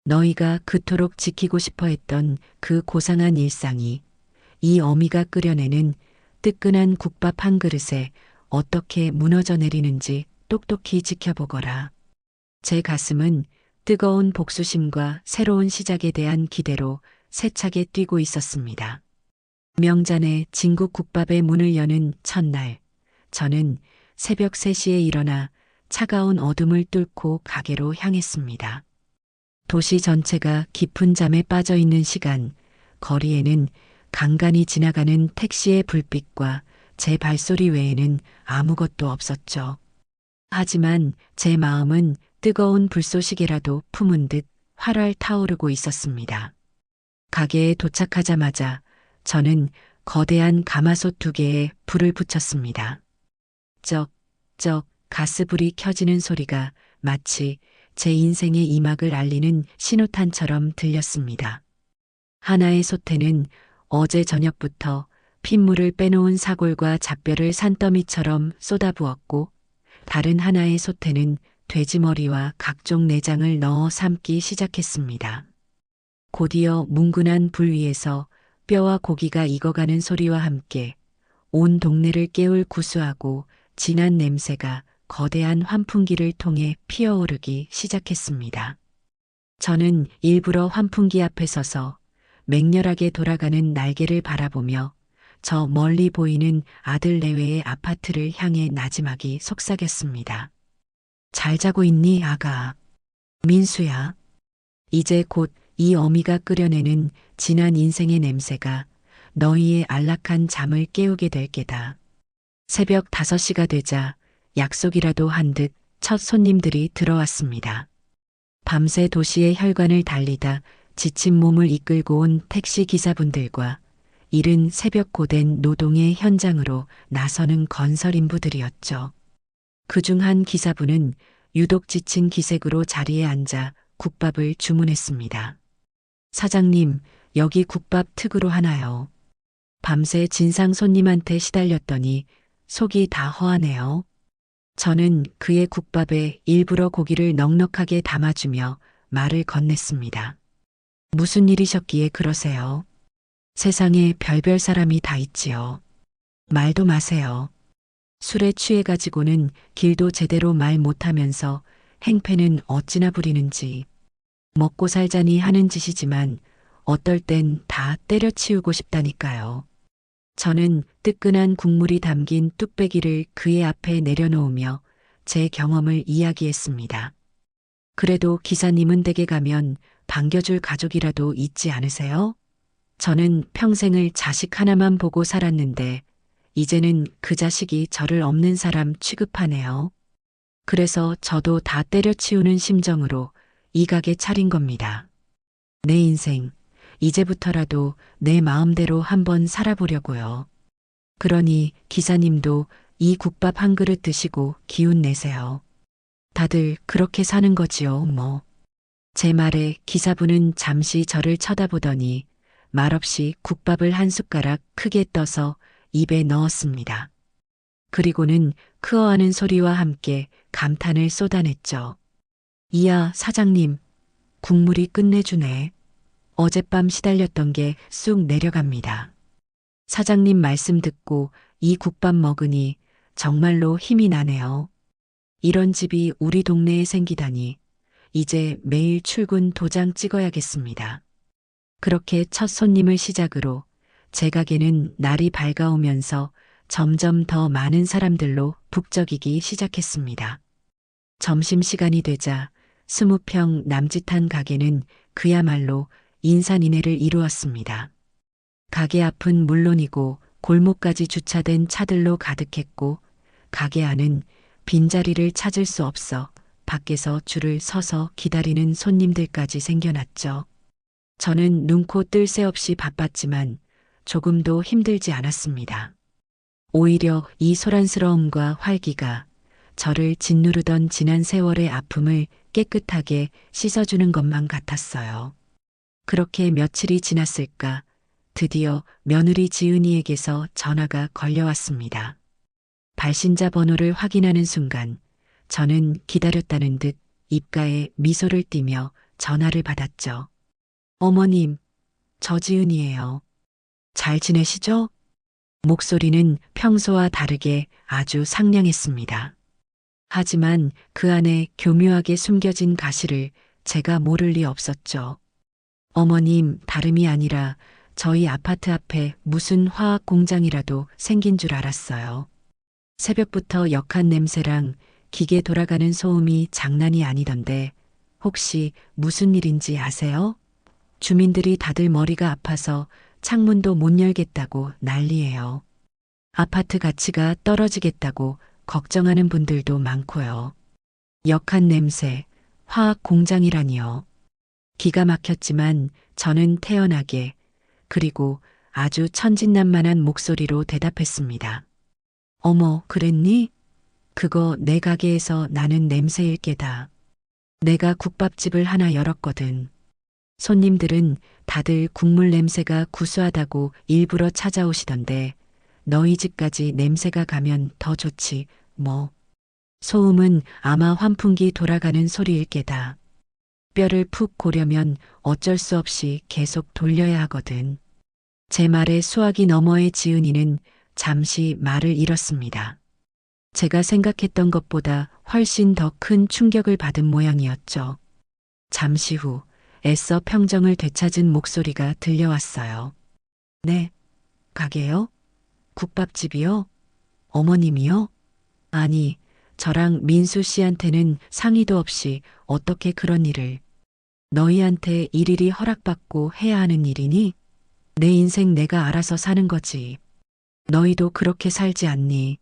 너희가 그토록 지키고 싶어 했던 그 고상한 일상이 이 어미가 끓여내는 뜨끈한 국밥 한 그릇에 어떻게 무너져 내리는지 똑똑히 지켜보거라. 제 가슴은 뜨거운 복수심과 새로운 시작에 대한 기대로 세차게 뛰고 있었습니다. 명잔의 진국국밥의 문을 여는 첫날, 저는 새벽 3시에 일어나 차가운 어둠을 뚫고 가게로 향했습니다. 도시 전체가 깊은 잠에 빠져 있는 시간, 거리에는 간간히 지나가는 택시의 불빛과 제 발소리 외에는 아무것도 없었죠. 하지만 제 마음은 뜨거운 불쏘시개라도 품은 듯 활활 타오르고 있었습니다. 가게에 도착하자마자 저는 거대한 가마솥 2개에 불을 붙였습니다. 쩍쩍 가스불이 켜지는 소리가 마치 제 인생의 이막을 알리는 신호탄처럼 들렸습니다. 하나의 솥에는 어제 저녁부터 핏물을 빼놓은 사골과 잣뼈를 산더미처럼 쏟아부었고, 다른 하나의 솥에는 돼지머리와 각종 내장을 넣어 삶기 시작했습니다. 곧이어 뭉근한 불 위에서 뼈와 고기가 익어가는 소리와 함께 온 동네를 깨울 구수하고 진한 냄새가 거대한 환풍기를 통해 피어오르기 시작했습니다. 저는 일부러 환풍기 앞에 서서 맹렬하게 돌아가는 날개를 바라보며 저 멀리 보이는 아들 내외의 아파트를 향해 나지막이 속삭였습니다. 잘 자고 있니, 아가? 민수야. 이제 곧 이 어미가 끓여내는 진한 인생의 냄새가 너희의 안락한 잠을 깨우게 될 게다. 새벽 5시가 되자 약속이라도 한 듯 첫 손님들이 들어왔습니다. 밤새 도시의 혈관을 달리다 지친 몸을 이끌고 온 택시 기사분들과 이른 새벽 고된 노동의 현장으로 나서는 건설 인부들이었죠. 그중 한 기사분은 유독 지친 기색으로 자리에 앉아 국밥을 주문했습니다. 사장님, 여기 국밥 특으로 하나요. 밤새 진상 손님한테 시달렸더니 속이 다 허하네요. 저는 그의 국밥에 일부러 고기를 넉넉하게 담아주며 말을 건넸습니다. 무슨 일이셨기에 그러세요? 세상에 별별 사람이 다 있지요. 말도 마세요. 술에 취해가지고는 길도 제대로 말 못하면서 행패는 어찌나 부리는지. 먹고 살자니 하는 짓이지만 어떨 땐 다 때려치우고 싶다니까요. 저는 뜨끈한 국물이 담긴 뚝배기를 그의 앞에 내려놓으며 제 경험을 이야기했습니다. 그래도 기사님은 댁에 가면 반겨줄 가족이라도 있지 않으세요? 저는 평생을 자식 하나만 보고 살았는데 이제는 그 자식이 저를 없는 사람 취급하네요. 그래서 저도 다 때려치우는 심정으로 이 가게 차린 겁니다. 내 인생, 이제부터라도 내 마음대로 한번 살아보려고요. 그러니 기사님도 이 국밥 한 그릇 드시고 기운 내세요. 다들 그렇게 사는 거지요, 뭐. 제 말에 기사분은 잠시 저를 쳐다보더니 말없이 국밥을 한 숟가락 크게 떠서 입에 넣었습니다. 그리고는 크어하는 소리와 함께 감탄을 쏟아냈죠. 이야, 사장님, 국물이 끝내주네. 어젯밤 시달렸던 게 쑥 내려갑니다. 사장님 말씀 듣고 이 국밥 먹으니 정말로 힘이 나네요. 이런 집이 우리 동네에 생기다니 이제 매일 출근 도장 찍어야겠습니다. 그렇게 첫 손님을 시작으로 제 가게는 날이 밝아오면서 점점 더 많은 사람들로 북적이기 시작했습니다. 점심시간이 되자 20평 남짓한 가게는 그야말로 인산인해를 이루었습니다. 가게 앞은 물론이고 골목까지 주차된 차들로 가득했고 가게 안은 빈자리를 찾을 수 없어 밖에서 줄을 서서 기다리는 손님들까지 생겨났죠. 저는 눈코 뜰 새 없이 바빴지만 조금도 힘들지 않았습니다. 오히려 이 소란스러움과 활기가 저를 짓누르던 지난 세월의 아픔을 깨끗하게 씻어주는 것만 같았어요. 그렇게 며칠이 지났을까 드디어 며느리 지은이에게서 전화가 걸려왔습니다. 발신자 번호를 확인하는 순간 저는 기다렸다는 듯 입가에 미소를 띠며 전화를 받았죠. 어머님, 저 지은이에요. 잘 지내시죠? 목소리는 평소와 다르게 아주 상냥했습니다. 하지만 그 안에 교묘하게 숨겨진 가시를 제가 모를 리 없었죠. 어머님, 다름이 아니라 저희 아파트 앞에 무슨 화학 공장이라도 생긴 줄 알았어요. 새벽부터 역한 냄새랑 기계 돌아가는 소음이 장난이 아니던데 혹시 무슨 일인지 아세요? 주민들이 다들 머리가 아파서 창문도 못 열겠다고 난리예요. 아파트 가치가 떨어지겠다고 걱정하는 분들도 많고요. 역한 냄새, 화학 공장이라니요. 기가 막혔지만 저는 태연하게 그리고 아주 천진난만한 목소리로 대답했습니다. 어머, 그랬니? 그거 내 가게에서 나는 냄새일 게다. 내가 국밥집을 하나 열었거든. 손님들은 다들 국물 냄새가 구수하다고 일부러 찾아오시던데 너희 집까지 냄새가 가면 더 좋지, 뭐. 소음은 아마 환풍기 돌아가는 소리일 게다. 뼈를 푹 고려면 어쩔 수 없이 계속 돌려야 하거든. 제 말에 수화기 너머의 지은이는 잠시 말을 잃었습니다. 제가 생각했던 것보다 훨씬 더 큰 충격을 받은 모양이었죠. 잠시 후 애써 평정을 되찾은 목소리가 들려왔어요. 네, 가게요? 국밥집이요? 어머님이요? 아니, 저랑 민수 씨한테는 상의도 없이 어떻게 그런 일을. 너희한테 일일이 허락받고 해야 하는 일이니? 내 인생 내가 알아서 사는 거지. 너희도 그렇게 살지 않니?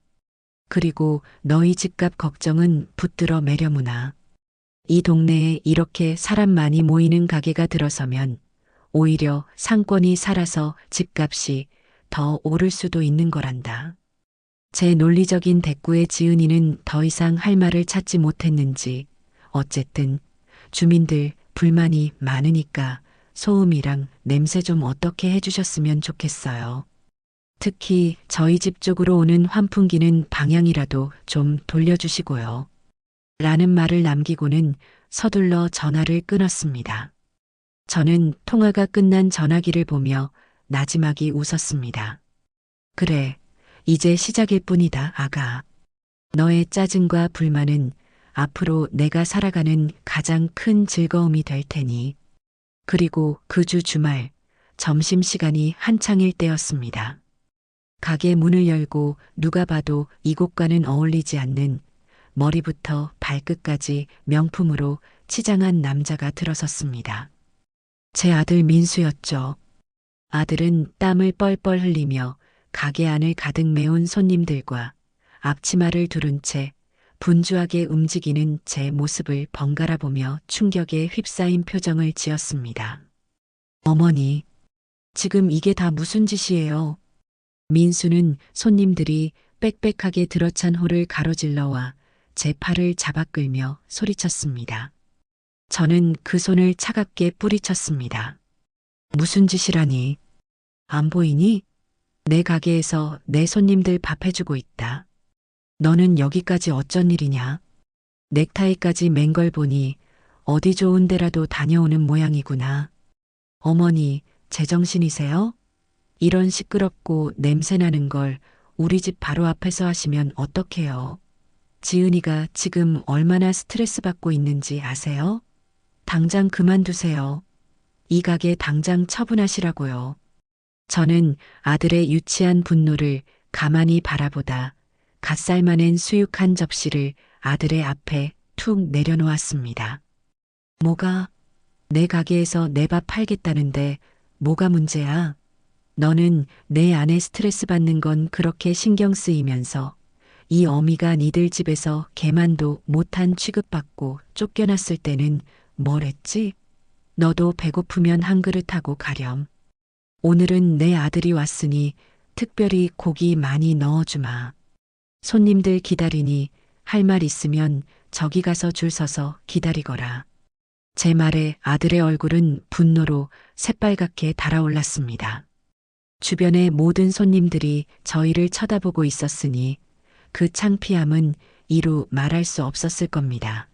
그리고 너희 집값 걱정은 붙들어 매려무나. 이 동네에 이렇게 사람 많이 모이는 가게가 들어서면 오히려 상권이 살아서 집값이 더 오를 수도 있는 거란다. 제 논리적인 대꾸에 지은이는 더 이상 할 말을 찾지 못했는지 어쨌든 주민들 불만이 많으니까 소음이랑 냄새 좀 어떻게 해주셨으면 좋겠어요. 특히 저희 집 쪽으로 오는 환풍기는 방향이라도 좀 돌려주시고요. 라는 말을 남기고는 서둘러 전화를 끊었습니다. 저는 통화가 끝난 전화기를 보며 나지막이 웃었습니다. 그래, 이제 시작일 뿐이다, 아가. 너의 짜증과 불만은 앞으로 내가 살아가는 가장 큰 즐거움이 될 테니. 그리고 그 주 주말, 점심시간이 한창일 때였습니다. 가게 문을 열고 누가 봐도 이곳과는 어울리지 않는 머리부터 발끝까지 명품으로 치장한 남자가 들어섰습니다. 제 아들 민수였죠. 아들은 땀을 뻘뻘 흘리며 가게 안을 가득 메운 손님들과 앞치마를 두른 채 분주하게 움직이는 제 모습을 번갈아 보며 충격에 휩싸인 표정을 지었습니다. 어머니, 지금 이게 다 무슨 짓이에요? 민수는 손님들이 빽빽하게 들어찬 홀을 가로질러와 제 팔을 잡아 끌며 소리쳤습니다. 저는 그 손을 차갑게 뿌리쳤습니다. 무슨 짓이라니? 안 보이니? 내 가게에서 내 손님들 밥 해주고 있다. 너는 여기까지 어쩐 일이냐? 넥타이까지 맨 걸 보니 어디 좋은 데라도 다녀오는 모양이구나. 어머니, 제정신이세요? 이런 시끄럽고 냄새나는 걸 우리 집 바로 앞에서 하시면 어떡해요? 지은이가 지금 얼마나 스트레스 받고 있는지 아세요? 당장 그만두세요. 이 가게 당장 처분하시라고요. 저는 아들의 유치한 분노를 가만히 바라보다 갓 삶아낸 수육한 접시를 아들의 앞에 툭 내려놓았습니다. 뭐가? 내 가게에서 내 밥 팔겠다는데 뭐가 문제야? 너는 내 아내 스트레스 받는 건 그렇게 신경 쓰이면서 이 어미가 니들 집에서 개만도 못한 취급받고 쫓겨났을 때는 뭘 했지? 너도 배고프면 한 그릇 하고 가렴. 오늘은 내 아들이 왔으니 특별히 고기 많이 넣어주마. 손님들 기다리니 할 말 있으면 저기 가서 줄 서서 기다리거라. 제 말에 아들의 얼굴은 분노로 새빨갛게 달아올랐습니다. 주변의 모든 손님들이 저희를 쳐다보고 있었으니 그 창피함은 이루 말할 수 없었을 겁니다.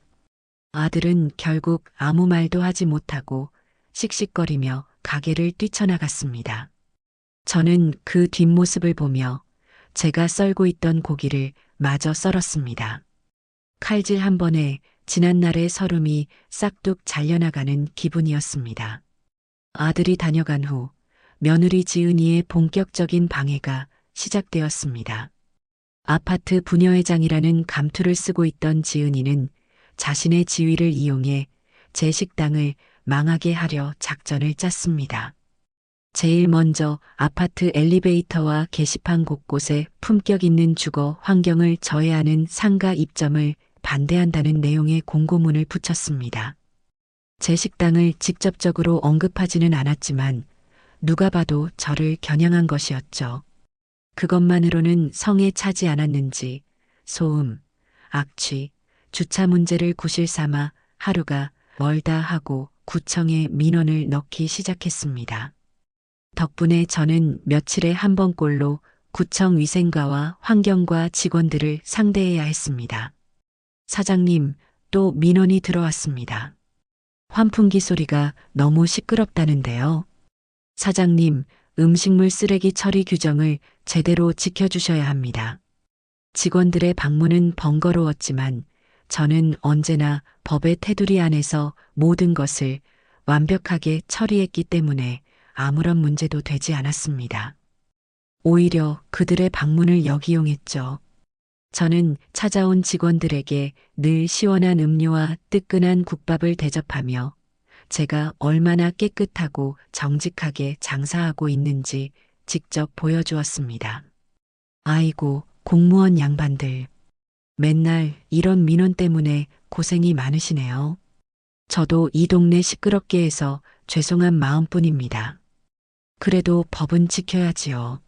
아들은 결국 아무 말도 하지 못하고 씩씩거리며 가게를 뛰쳐나갔습니다. 저는 그 뒷모습을 보며 제가 썰고 있던 고기를 마저 썰었습니다. 칼질 한 번에 지난날의 서름이 싹둑 잘려나가는 기분이었습니다. 아들이 다녀간 후 며느리 지은이의 본격적인 방해가 시작되었습니다. 아파트 부녀회장이라는 감투를 쓰고 있던 지은이는 자신의 지위를 이용해 제 식당을 망하게 하려 작전을 짰습니다. 제일 먼저 아파트 엘리베이터와 게시판 곳곳에 품격 있는 주거 환경을 저해하는 상가 입점을 반대한다는 내용의 공고문을 붙였습니다. 제 식당을 직접적으로 언급하지는 않았지만 누가 봐도 저를 겨냥한 것이었죠. 그것만으로는 성에 차지 않았는지 소음, 악취, 주차 문제를 구실 삼아 하루가 멀다 하고 구청에 민원을 넣기 시작했습니다. 덕분에 저는 며칠에 한 번꼴로 구청 위생과와 환경과 직원들을 상대해야 했습니다. 사장님, 또 민원이 들어왔습니다. 환풍기 소리가 너무 시끄럽다는데요. 사장님, 음식물 쓰레기 처리 규정을 제대로 지켜주셔야 합니다. 직원들의 방문은 번거로웠지만 저는 언제나 법의 테두리 안에서 모든 것을 완벽하게 처리했기 때문에 아무런 문제도 되지 않았습니다. 오히려 그들의 방문을 역이용했죠. 저는 찾아온 직원들에게 늘 시원한 음료와 뜨끈한 국밥을 대접하며 제가 얼마나 깨끗하고 정직하게 장사하고 있는지 직접 보여주었습니다. 아이고, 공무원 양반들. 맨날 이런 민원 때문에 고생이 많으시네요. 저도 이 동네 시끄럽게 해서 죄송한 마음뿐입니다. 그래도 법은 지켜야지요.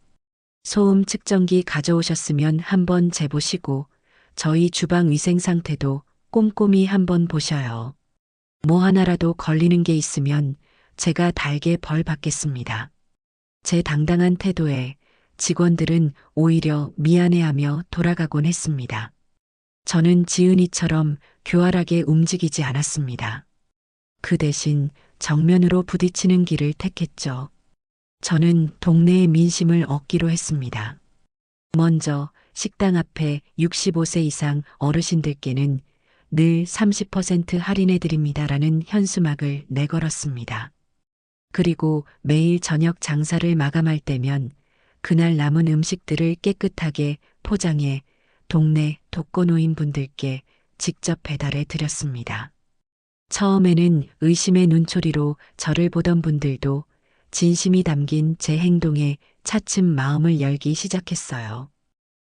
소음 측정기 가져오셨으면 한번 재보시고 저희 주방 위생 상태도 꼼꼼히 한번 보셔요. 뭐 하나라도 걸리는 게 있으면 제가 달게 벌 받겠습니다. 제 당당한 태도에 직원들은 오히려 미안해하며 돌아가곤 했습니다. 저는 지은이처럼 교활하게 움직이지 않았습니다. 그 대신 정면으로 부딪히는 길을 택했죠. 저는 동네의 민심을 얻기로 했습니다. 먼저 식당 앞에 65세 이상 어르신들께는 늘 30% 할인해드립니다라는 현수막을 내걸었습니다. 그리고 매일 저녁 장사를 마감할 때면 그날 남은 음식들을 깨끗하게 포장해 동네 독거노인분들께 직접 배달해 드렸습니다. 처음에는 의심의 눈초리로 저를 보던 분들도 진심이 담긴 제 행동에 차츰 마음을 열기 시작했어요.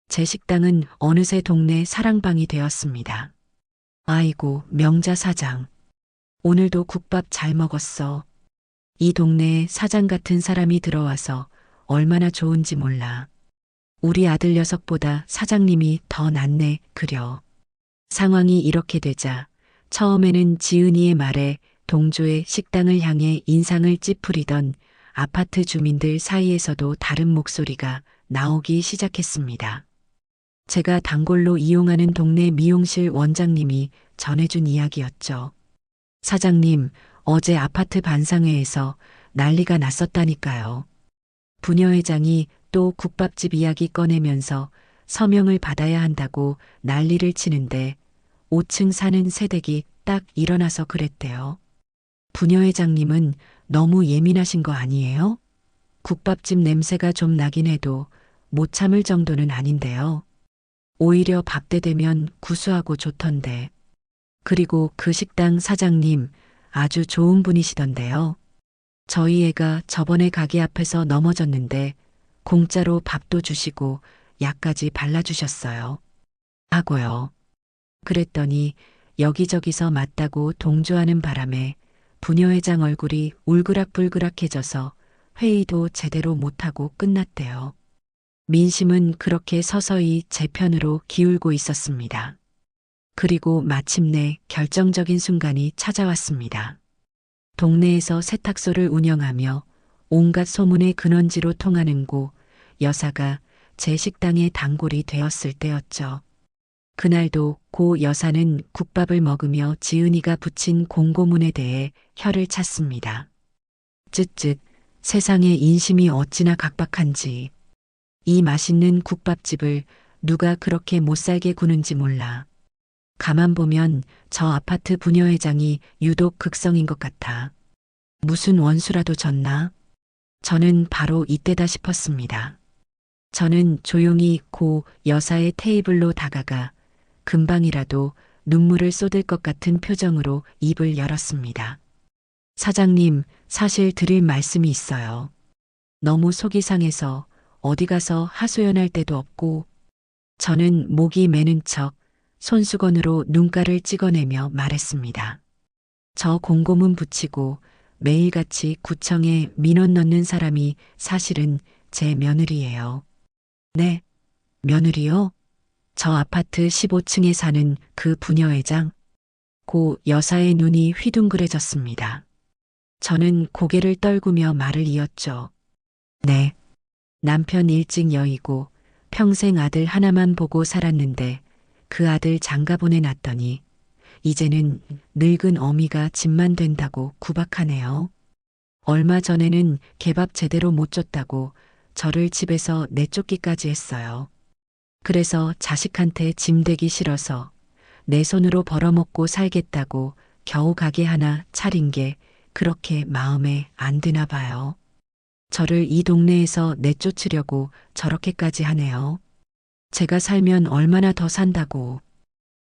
제 식당은 어느새 동네 사랑방이 되었습니다. 아이고, 명자 사장. 오늘도 국밥 잘 먹었어. 이 동네에 사장 같은 사람이 들어와서 얼마나 좋은지 몰라. 우리 아들 녀석보다 사장님이 더 낫네, 그려. 상황이 이렇게 되자 처음에는 지은이의 말에 동조의 식당을 향해 인상을 찌푸리던 아파트 주민들 사이에서도 다른 목소리가 나오기 시작했습니다. 제가 단골로 이용하는 동네 미용실 원장님이 전해준 이야기였죠. 사장님, 어제 아파트 반상회에서 난리가 났었다니까요. 부녀회장이 또 국밥집 이야기 꺼내면서 서명을 받아야 한다고 난리를 치는데 5층 사는 새댁이 딱 일어나서 그랬대요. 부녀회장님은 너무 예민하신 거 아니에요? 국밥집 냄새가 좀 나긴 해도 못 참을 정도는 아닌데요. 오히려 밥 때 되면 구수하고 좋던데. 그리고 그 식당 사장님 아주 좋은 분이시던데요. 저희 애가 저번에 가게 앞에서 넘어졌는데 공짜로 밥도 주시고 약까지 발라주셨어요. 하고요. 그랬더니 여기저기서 맞다고 동조하는 바람에 부녀회장 얼굴이 울그락불그락해져서 회의도 제대로 못하고 끝났대요. 민심은 그렇게 서서히 제 편으로 기울고 있었습니다. 그리고 마침내 결정적인 순간이 찾아왔습니다. 동네에서 세탁소를 운영하며 온갖 소문의 근원지로 통하는 고 여사가 제 식당의 단골이 되었을 때였죠. 그날도 고 여사는 국밥을 먹으며 지은이가 붙인 공고문에 대해 혀를 찼습니다. 쯧쯧, 세상에 인심이 어찌나 각박한지. 이 맛있는 국밥집을 누가 그렇게 못살게 구는지 몰라. 가만 보면 저 아파트 부녀회장이 유독 극성인 것 같아. 무슨 원수라도 졌나? 저는 바로 이때다 싶었습니다. 저는 조용히 고 여사의 테이블로 다가가 금방이라도 눈물을 쏟을 것 같은 표정으로 입을 열었습니다. 사장님, 사실 드릴 말씀이 있어요. 너무 속이 상해서 어디 가서 하소연할 데도 없고 저는 목이 매는 척 손수건으로 눈가를 찍어내며 말했습니다. 저 공고문 붙이고 매일같이 구청에 민원 넣는 사람이 사실은 제 며느리예요. 네, 며느리요? 저 아파트 15층에 사는 그 부녀회장? 고 여사의 눈이 휘둥그레졌습니다. 저는 고개를 떨구며 말을 이었죠. 네, 남편 일찍 여의고 평생 아들 하나만 보고 살았는데 그 아들 장가보내 놨더니 이제는 늙은 어미가 집만 된다고 구박하네요. 얼마 전에는 개밥 제대로 못 줬다고 저를 집에서 내쫓기까지 했어요. 그래서 자식한테 짐되기 싫어서 내 손으로 벌어먹고 살겠다고 겨우 가게 하나 차린 게 그렇게 마음에 안 드나 봐요. 저를 이 동네에서 내쫓으려고 저렇게까지 하네요. 제가 살면 얼마나 더 산다고.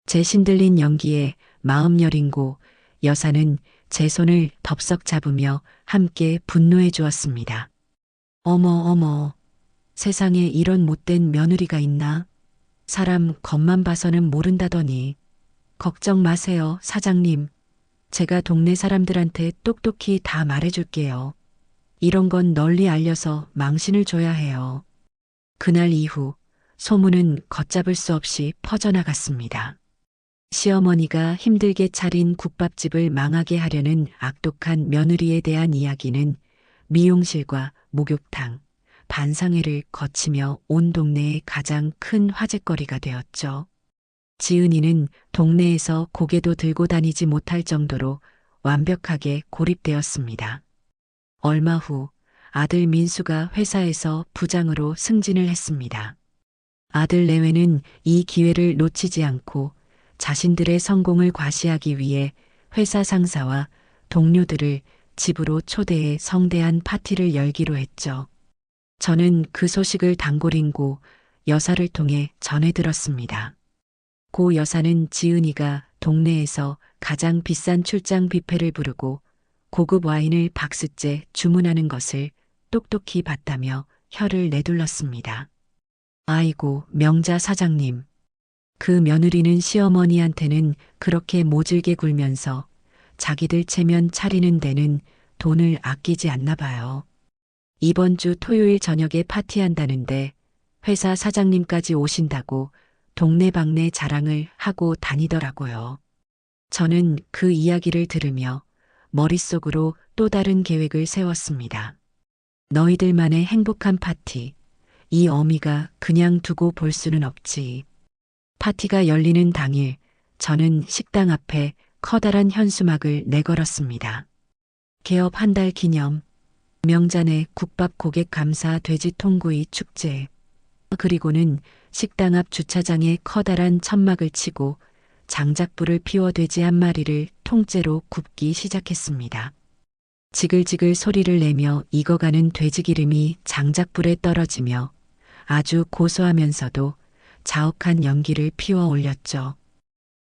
제 신들린 연기에 마음 여린고 여사는 제 손을 덥석 잡으며 함께 분노해 주었습니다. 어머 어머, 세상에 이런 못된 며느리가 있나? 사람 겉만 봐서는 모른다더니. 걱정 마세요, 사장님. 제가 동네 사람들한테 똑똑히 다 말해줄게요. 이런 건 널리 알려서 망신을 줘야 해요. 그날 이후 소문은 걷잡을 수 없이 퍼져나갔습니다. 시어머니가 힘들게 차린 국밥집을 망하게 하려는 악독한 며느리에 대한 이야기는 미용실과 목욕탕, 반상회를 거치며 온 동네의 가장 큰 화제거리가 되었죠. 지은이는 동네에서 고개도 들고 다니지 못할 정도로 완벽하게 고립되었습니다. 얼마 후 아들 민수가 회사에서 부장으로 승진을 했습니다. 아들 내외는 이 기회를 놓치지 않고 자신들의 성공을 과시하기 위해 회사 상사와 동료들을 집으로 초대해 성대한 파티를 열기로 했죠. 저는 그 소식을 단골인고 여사를 통해 전해 들었습니다. 고 여사는 지은이가 동네에서 가장 비싼 출장 뷔페를 부르고 고급 와인을 박스째 주문하는 것을 똑똑히 봤다며 혀를 내둘렀습니다. 아이고, 명자 사장님. 그 며느리는 시어머니한테는 그렇게 모질게 굴면서 자기들 체면 차리는 데는 돈을 아끼지 않나 봐요. 이번 주 토요일 저녁에 파티한다는데 회사 사장님까지 오신다고 동네방네 자랑을 하고 다니더라고요. 저는 그 이야기를 들으며 머릿속으로 또 다른 계획을 세웠습니다. 너희들만의 행복한 파티, 이 어미가 그냥 두고 볼 수는 없지. 파티가 열리는 당일 저는 식당 앞에 커다란 현수막을 내걸었습니다. 개업 한 달 기념, 명잔의 국밥 고객 감사 돼지 통구이 축제. 그리고는 식당 앞 주차장에 커다란 천막을 치고 장작불을 피워 돼지 한 마리를 통째로 굽기 시작했습니다. 지글지글 소리를 내며 익어가는 돼지 기름이 장작불에 떨어지며 아주 고소하면서도 자욱한 연기를 피워 올렸죠.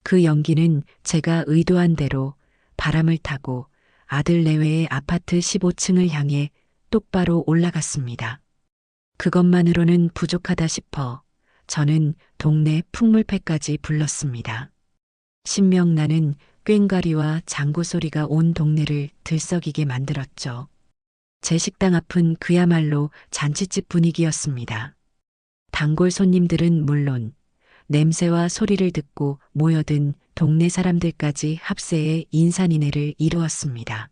그 연기는 제가 의도한 대로 바람을 타고 아들 내외의 아파트 15층을 향해 똑바로 올라갔습니다. 그것만으로는 부족하다 싶어 저는 동네 풍물패까지 불렀습니다. 신명나는 꽹과리와 장구 소리가 온 동네를 들썩이게 만들었죠. 제 식당 앞은 그야말로 잔치집 분위기였습니다. 단골 손님들은 물론 냄새와 소리를 듣고 모여든 동네 사람들까지 합세해 인산인해를 이루었습니다.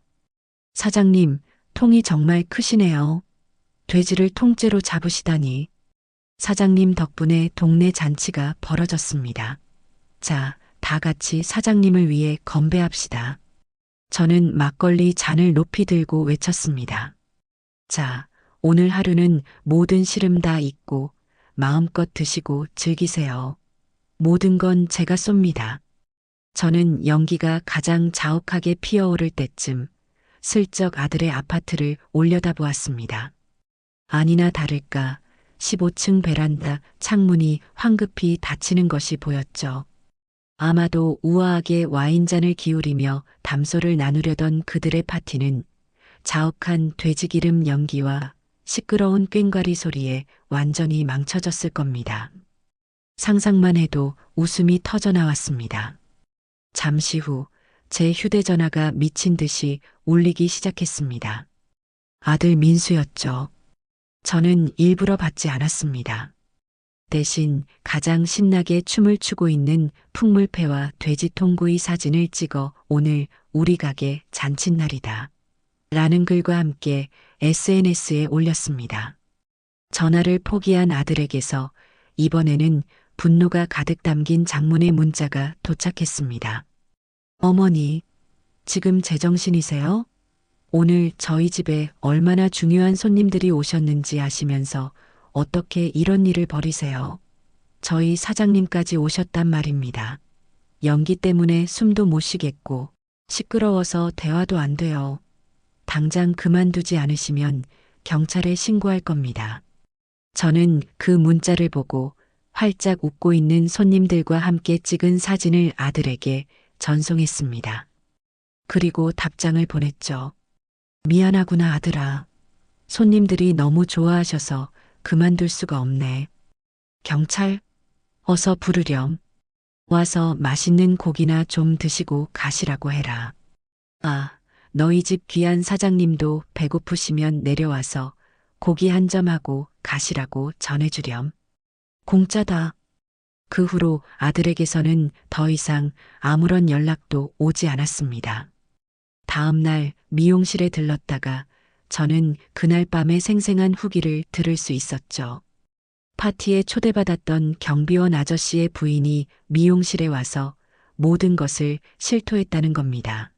사장님, 통이 정말 크시네요. 돼지를 통째로 잡으시다니. 사장님 덕분에 동네 잔치가 벌어졌습니다. 자, 다 같이 사장님을 위해 건배합시다. 저는 막걸리 잔을 높이 들고 외쳤습니다. 자, 오늘 하루는 모든 시름 다 잊고 마음껏 드시고 즐기세요. 모든 건 제가 쏩니다. 저는 연기가 가장 자욱하게 피어오를 때쯤 슬쩍 아들의 아파트를 올려다보았습니다. 아니나 다를까 15층 베란다 창문이 황급히 닫히는 것이 보였죠. 아마도 우아하게 와인잔을 기울이며 담소를 나누려던 그들의 파티는 자욱한 돼지기름 연기와 시끄러운 꽹과리 소리에 완전히 망쳐졌을 겁니다. 상상만 해도 웃음이 터져 나왔습니다. 잠시 후 제 휴대전화가 미친 듯이 울리기 시작했습니다. 아들 민수였죠. 저는 일부러 받지 않았습니다. 대신 가장 신나게 춤을 추고 있는 풍물패와 돼지 통구이 사진을 찍어 오늘 우리 가게 잔칫날이다. 라는 글과 함께 SNS에 올렸습니다. 전화를 포기한 아들에게서 이번에는 분노가 가득 담긴 장문의 문자가 도착했습니다. 어머니, 지금 제정신이세요? 오늘 저희 집에 얼마나 중요한 손님들이 오셨는지 아시면서 어떻게 이런 일을 벌이세요? 저희 사장님까지 오셨단 말입니다. 연기 때문에 숨도 못 쉬겠고 시끄러워서 대화도 안 돼요. 당장 그만두지 않으시면 경찰에 신고할 겁니다. 저는 그 문자를 보고 활짝 웃고 있는 손님들과 함께 찍은 사진을 아들에게 전송했습니다. 그리고 답장을 보냈죠. 미안하구나 아들아. 손님들이 너무 좋아하셔서 그만둘 수가 없네. 경찰? 어서 부르렴. 와서 맛있는 고기나 좀 드시고 가시라고 해라. 아, 너희 집 귀한 사장님도 배고프시면 내려와서 고기 한 점 하고 가시라고 전해주렴. 공짜다. 그 후로 아들에게서는 더 이상 아무런 연락도 오지 않았습니다. 다음 날 미용실에 들렀다가 저는 그날 밤의 생생한 후기를 들을 수 있었죠. 파티에 초대받았던 경비원 아저씨의 부인이 미용실에 와서 모든 것을 실토했다는 겁니다.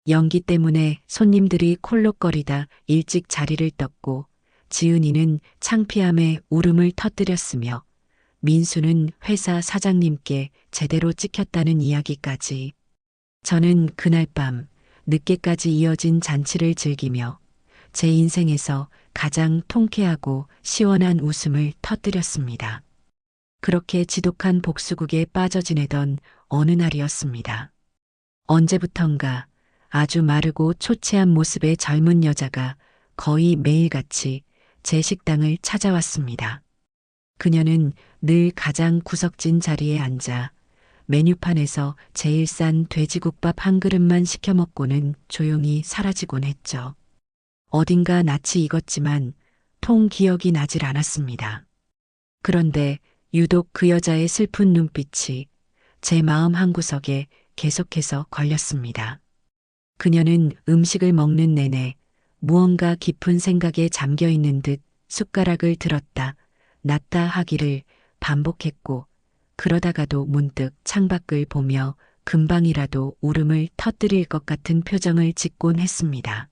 연기 때문에 손님들이 콜록거리다 일찍 자리를 떴고 지은이는 창피함에 울음을 터뜨렸으며 민수는 회사 사장님께 제대로 찍혔다는 이야기까지. 저는 그날 밤 늦게까지 이어진 잔치를 즐기며 제 인생에서 가장 통쾌하고 시원한 웃음을 터뜨렸습니다. 그렇게 지독한 복수국에 빠져 지내던 어느 날이었습니다. 언제부턴가 아주 마르고 초췌한 모습의 젊은 여자가 거의 매일같이 제 식당을 찾아왔습니다. 그녀는 늘 가장 구석진 자리에 앉아 메뉴판에서 제일 싼 돼지국밥 한 그릇만 시켜 먹고는 조용히 사라지곤 했죠. 어딘가 낯이 익었지만 통 기억이 나질 않았습니다. 그런데 유독 그 여자의 슬픈 눈빛이 제 마음 한구석에 계속해서 걸렸습니다. 그녀는 음식을 먹는 내내 무언가 깊은 생각에 잠겨 있는 듯 숟가락을 들었다 놨다 하기를 반복했고 그러다가도 문득 창밖을 보며 금방이라도 울음을 터뜨릴 것 같은 표정을 짓곤 했습니다.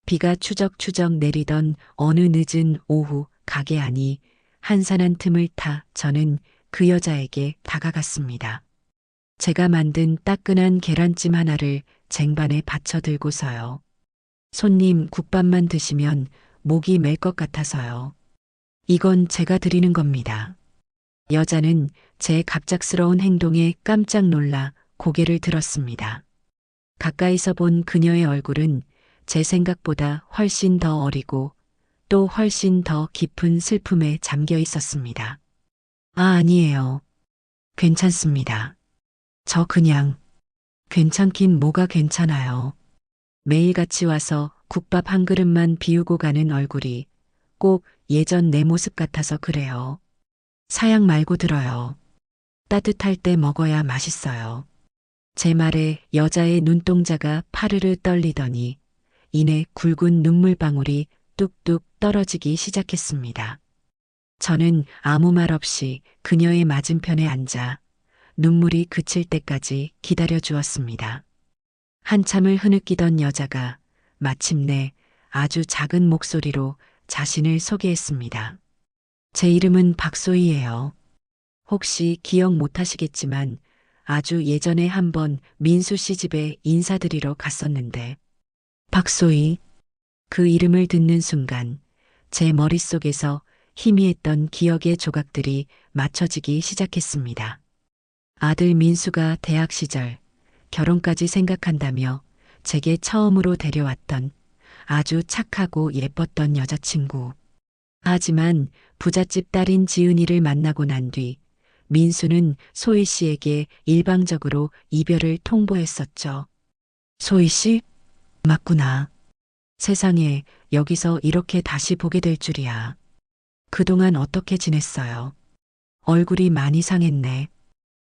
비가 추적추적 내리던 어느 늦은 오후 가게 안이 한산한 틈을 타 저는 그 여자에게 다가갔습니다. 제가 만든 따끈한 계란찜 하나를 쟁반에 받쳐 들고서요. 손님 국밥만 드시면 목이 맬 것 같아서요. 이건 제가 드리는 겁니다. 여자는 제 갑작스러운 행동에 깜짝 놀라 고개를 들었습니다. 가까이서 본 그녀의 얼굴은 제 생각보다 훨씬 더 어리고 또 훨씬 더 깊은 슬픔에 잠겨 있었습니다. 아, 아니에요. 괜찮습니다. 저 그냥 괜찮긴 뭐가 괜찮아요. 매일같이 와서 국밥 한 그릇만 비우고 가는 얼굴이 꼭 예전 내 모습 같아서 그래요. 사양 말고 들어요. 따뜻할 때 먹어야 맛있어요. 제 말에 여자의 눈동자가 파르르 떨리더니 이내 굵은 눈물방울이 뚝뚝 떨어지기 시작했습니다. 저는 아무 말 없이 그녀의 맞은편에 앉아 눈물이 그칠 때까지 기다려 주었습니다. 한참을 흐느끼던 여자가 마침내 아주 작은 목소리로 자신을 소개했습니다. 제 이름은 박소희예요. 혹시 기억 못 하시겠지만 아주 예전에 한번 민수 씨 집에 인사드리러 갔었는데. 박소희. 그 이름을 듣는 순간 제 머릿속에서 희미했던 기억의 조각들이 맞춰지기 시작했습니다. 아들 민수가 대학 시절 결혼까지 생각한다며 제게 처음으로 데려왔던 아주 착하고 예뻤던 여자친구. 하지만 부잣집 딸인 지은이를 만나고 난 뒤 민수는 소희 씨에게 일방적으로 이별을 통보했었죠. 소희 씨? 맞구나. 세상에 여기서 이렇게 다시 보게 될 줄이야. 그동안 어떻게 지냈어요? 얼굴이 많이 상했네.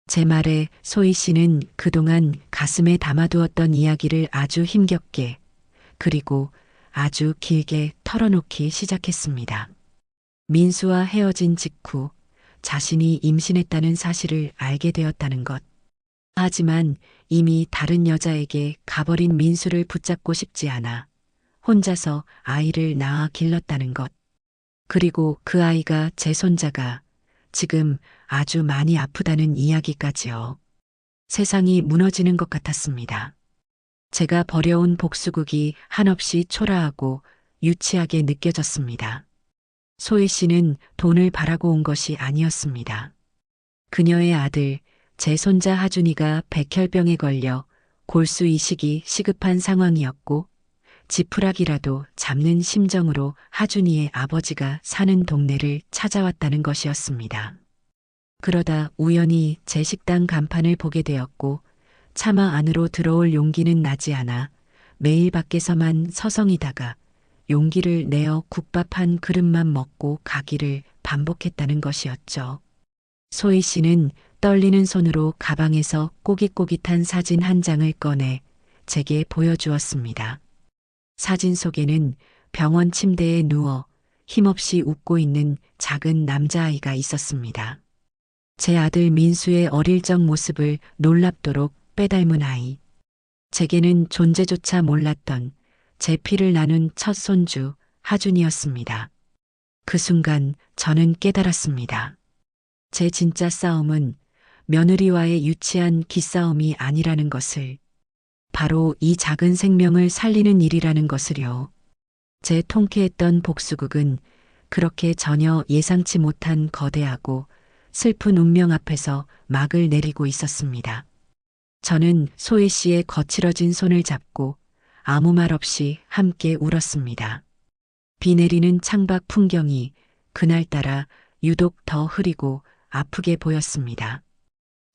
제 말에 소희 씨는 그동안 가슴에 담아두었던 이야기를 아주 힘겹게 그리고 아주 길게 털어놓기 시작했습니다. 민수와 헤어진 직후 자신이 임신했다는 사실을 알게 되었다는 것. 하지만 이미 다른 여자에게 가버린 민수를 붙잡고 싶지 않아 혼자서 아이를 낳아 길렀다는 것. 그리고 그 아이가 제 손자가 지금 아주 많이 아프다는 이야기까지요. 세상이 무너지는 것 같았습니다. 제가 버려온 복수극이 한없이 초라하고 유치하게 느껴졌습니다. 소희 씨는 돈을 바라고 온 것이 아니었습니다. 그녀의 아들, 제 손자 하준이가 백혈병에 걸려 골수 이식이 시급한 상황이었고 지푸라기라도 잡는 심정으로 하준이의 아버지가 사는 동네를 찾아왔다는 것이었습니다. 그러다 우연히 제 식당 간판을 보게 되었고 차마 안으로 들어올 용기는 나지 않아 매일 밖에서만 서성이다가 용기를 내어 국밥 한 그릇만 먹고 가기를 반복했다는 것이었죠. 소희 씨는 떨리는 손으로 가방에서 꼬깃꼬깃한 사진 한 장을 꺼내 제게 보여주었습니다. 사진 속에는 병원 침대에 누워 힘없이 웃고 있는 작은 남자아이가 있었습니다. 제 아들 민수의 어릴 적 모습을 놀랍도록 빼닮은 아이. 제게는 존재조차 몰랐던 제 피를 나눈 첫 손주 하준이었습니다. 그 순간 저는 깨달았습니다. 제 진짜 싸움은 며느리와의 유치한 기싸움이 아니라는 것을, 바로 이 작은 생명을 살리는 일이라는 것을요. 제 통쾌했던 복수극은 그렇게 전혀 예상치 못한 거대하고 슬픈 운명 앞에서 막을 내리고 있었습니다. 저는 소희 씨의 거칠어진 손을 잡고 아무 말 없이 함께 울었습니다. 비 내리는 창밖 풍경이 그날따라 유독 더 흐리고 아프게 보였습니다.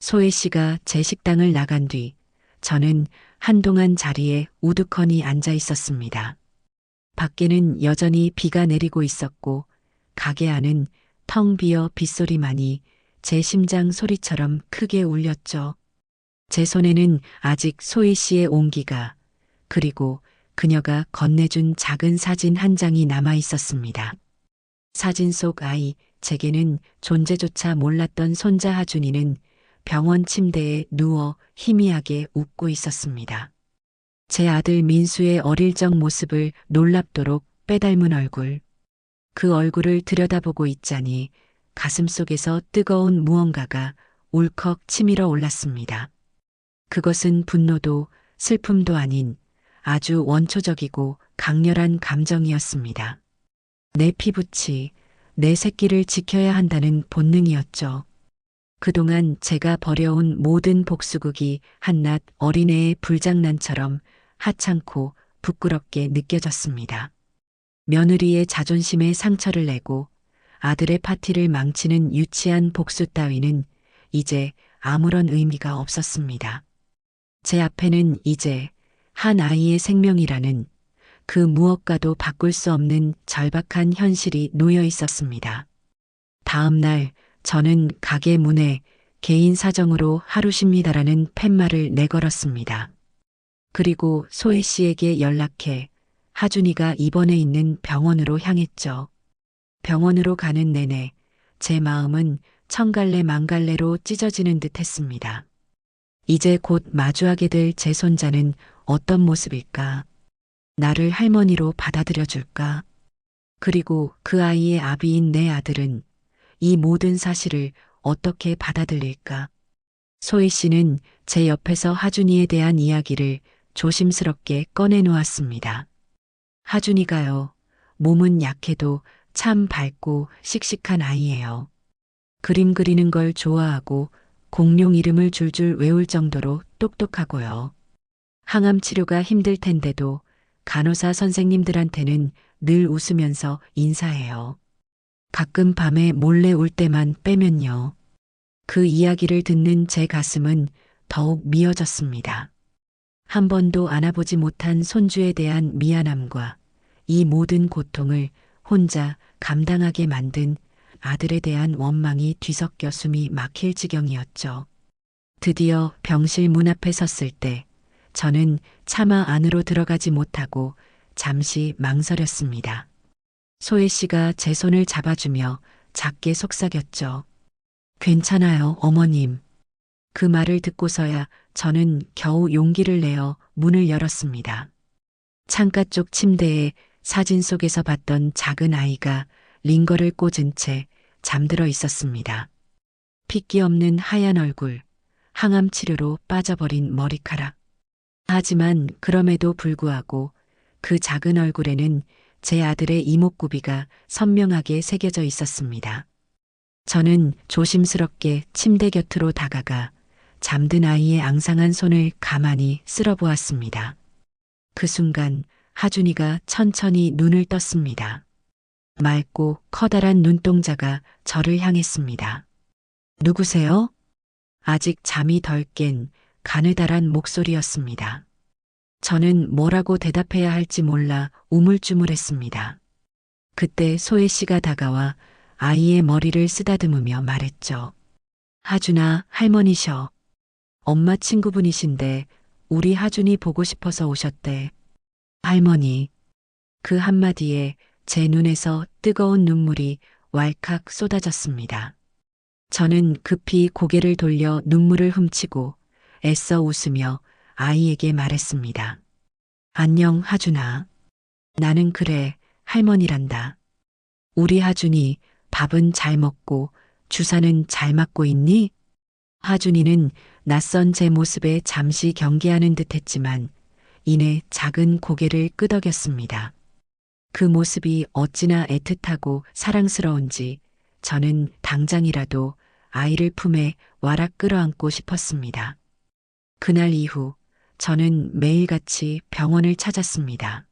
소혜 씨가 제 식당을 나간 뒤 저는 한동안 자리에 우두커니 앉아 있었습니다. 밖에는 여전히 비가 내리고 있었고 가게 안은 텅 비어 빗소리만이 제 심장 소리처럼 크게 울렸죠. 제 손에는 아직 소희 씨의 온기가 그리고 그녀가 건네준 작은 사진 한 장이 남아 있었습니다. 사진 속 아이, 제게는 존재조차 몰랐던 손자 하준이는 병원 침대에 누워 희미하게 웃고 있었습니다. 제 아들 민수의 어릴 적 모습을 놀랍도록 빼닮은 얼굴. 그 얼굴을 들여다보고 있자니 가슴속에서 뜨거운 무언가가 울컥 치밀어 올랐습니다. 그것은 분노도 슬픔도 아닌 아주 원초적이고 강렬한 감정이었습니다. 내 피부치, 내 새끼를 지켜야 한다는 본능이었죠. 그동안 제가 벌여온 모든 복수극이 한낱 어린애의 불장난처럼 하찮고 부끄럽게 느껴졌습니다. 며느리의 자존심에 상처를 내고 아들의 파티를 망치는 유치한 복수 따위는 이제 아무런 의미가 없었습니다. 제 앞에는 이제 한 아이의 생명이라는 그 무엇과도 바꿀 수 없는 절박한 현실이 놓여 있었습니다. 다음 날 저는 가게 문에 개인 사정으로 하루 쉽니다라는 팻말을 내걸었습니다. 그리고 소혜 씨에게 연락해 하준이가 입원해 있는 병원으로 향했죠. 병원으로 가는 내내 제 마음은 천갈래 만갈래로 찢어지는 듯 했습니다. 이제 곧 마주하게 될 제 손자는 어떤 모습일까? 나를 할머니로 받아들여 줄까? 그리고 그 아이의 아비인 내 아들은 이 모든 사실을 어떻게 받아들일까? 소희 씨는 제 옆에서 하준이에 대한 이야기를 조심스럽게 꺼내놓았습니다. 하준이가요, 몸은 약해도 참 밝고 씩씩한 아이예요. 그림 그리는 걸 좋아하고 공룡 이름을 줄줄 외울 정도로 똑똑하고요. 항암 치료가 힘들 텐데도 간호사 선생님들한테는 늘 웃으면서 인사해요. 가끔 밤에 몰래 올 때만 빼면요. 그 이야기를 듣는 제 가슴은 더욱 미어졌습니다. 한 번도 안아보지 못한 손주에 대한 미안함과 이 모든 고통을 혼자 감당하게 만든 아들에 대한 원망이 뒤섞여 숨이 막힐 지경이었죠. 드디어 병실 문 앞에 섰을 때 저는 차마 안으로 들어가지 못하고 잠시 망설였습니다. 소혜 씨가 제 손을 잡아주며 작게 속삭였죠. 괜찮아요, 어머님. 그 말을 듣고서야 저는 겨우 용기를 내어 문을 열었습니다. 창가 쪽 침대에 사진 속에서 봤던 작은 아이가 링거를 꽂은 채 잠들어 있었습니다. 핏기 없는 하얀 얼굴, 항암 치료로 빠져버린 머리카락. 하지만 그럼에도 불구하고 그 작은 얼굴에는 제 아들의 이목구비가 선명하게 새겨져 있었습니다. 저는 조심스럽게 침대 곁으로 다가가 잠든 아이의 앙상한 손을 가만히 쓸어보았습니다. 그 순간 하준이가 천천히 눈을 떴습니다. 맑고 커다란 눈동자가 저를 향했습니다. 누구세요? 아직 잠이 덜 깬 가느다란 목소리였습니다. 저는 뭐라고 대답해야 할지 몰라 우물쭈물했습니다. 그때 소혜 씨가 다가와 아이의 머리를 쓰다듬으며 말했죠. 하준아, 할머니셔. 엄마 친구분이신데 우리 하준이 보고 싶어서 오셨대. 할머니. 그 한마디에 제 눈에서 뜨거운 눈물이 왈칵 쏟아졌습니다. 저는 급히 고개를 돌려 눈물을 훔치고 애써 웃으며 아이에게 말했습니다. 안녕, 하준아. 나는 그래, 할머니란다. 우리 하준이 밥은 잘 먹고 주사는 잘 맞고 있니? 하준이는 낯선 제 모습에 잠시 경계하는 듯 했지만 이내 작은 고개를 끄덕였습니다. 그 모습이 어찌나 애틋하고 사랑스러운지 저는 당장이라도 아이를 품에 와락 끌어안고 싶었습니다. 그날 이후 저는 매일같이 병원을 찾았습니다.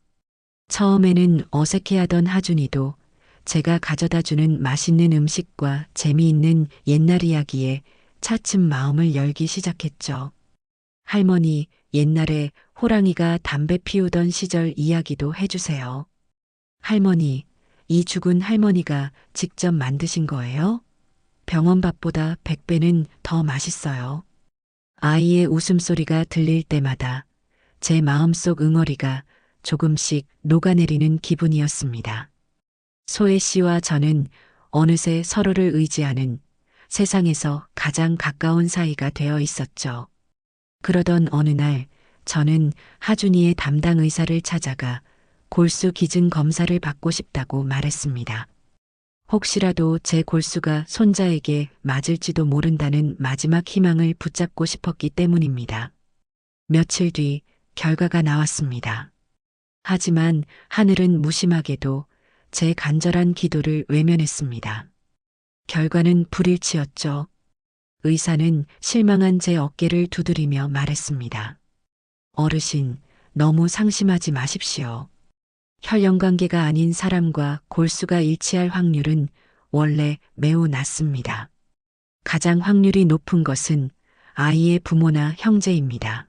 처음에는 어색해하던 하준이도 제가 가져다주는 맛있는 음식과 재미있는 옛날 이야기에 차츰 마음을 열기 시작했죠. 할머니, 옛날에 호랑이가 담배 피우던 시절 이야기도 해주세요. 할머니, 이 죽은 할머니가 직접 만드신 거예요? 병원 밥보다 100배는 더 맛있어요. 아이의 웃음소리가 들릴 때마다 제 마음속 응어리가 조금씩 녹아내리는 기분이었습니다. 소혜 씨와 저는 어느새 서로를 의지하는 세상에서 가장 가까운 사이가 되어 있었죠. 그러던 어느 날 저는 하준이의 담당 의사를 찾아가 골수 기증 검사를 받고 싶다고 말했습니다. 혹시라도 제 골수가 손자에게 맞을지도 모른다는 마지막 희망을 붙잡고 싶었기 때문입니다. 며칠 뒤 결과가 나왔습니다. 하지만 하늘은 무심하게도 제 간절한 기도를 외면했습니다. 결과는 불일치였죠. 의사는 실망한 제 어깨를 두드리며 말했습니다. 어르신, 너무 상심하지 마십시오. 혈연관계가 아닌 사람과 골수가 일치할 확률은 원래 매우 낮습니다. 가장 확률이 높은 것은 아이의 부모나 형제입니다.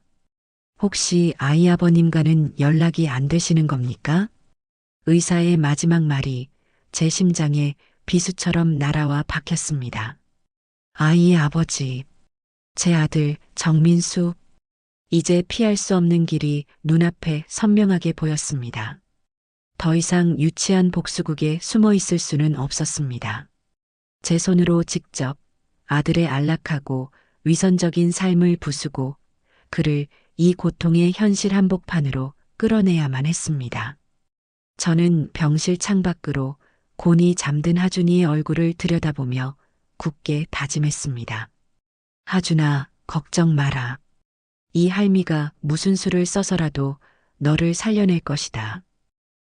혹시 아이 아버님과는 연락이 안 되시는 겁니까? 의사의 마지막 말이 제 심장에 비수처럼 날아와 박혔습니다. 아이의 아버지, 제 아들 정민수. 이제 피할 수 없는 길이 눈앞에 선명하게 보였습니다. 더 이상 유치한 복수국에 숨어 있을 수는 없었습니다. 제 손으로 직접 아들의 안락하고 위선적인 삶을 부수고 그를 이 고통의 현실 한복판으로 끌어내야만 했습니다. 저는 병실 창밖으로 곤히 잠든 하준이의 얼굴을 들여다보며 굳게 다짐했습니다. 하준아, 걱정 마라. 이 할미가 무슨 수를 써서라도 너를 살려낼 것이다.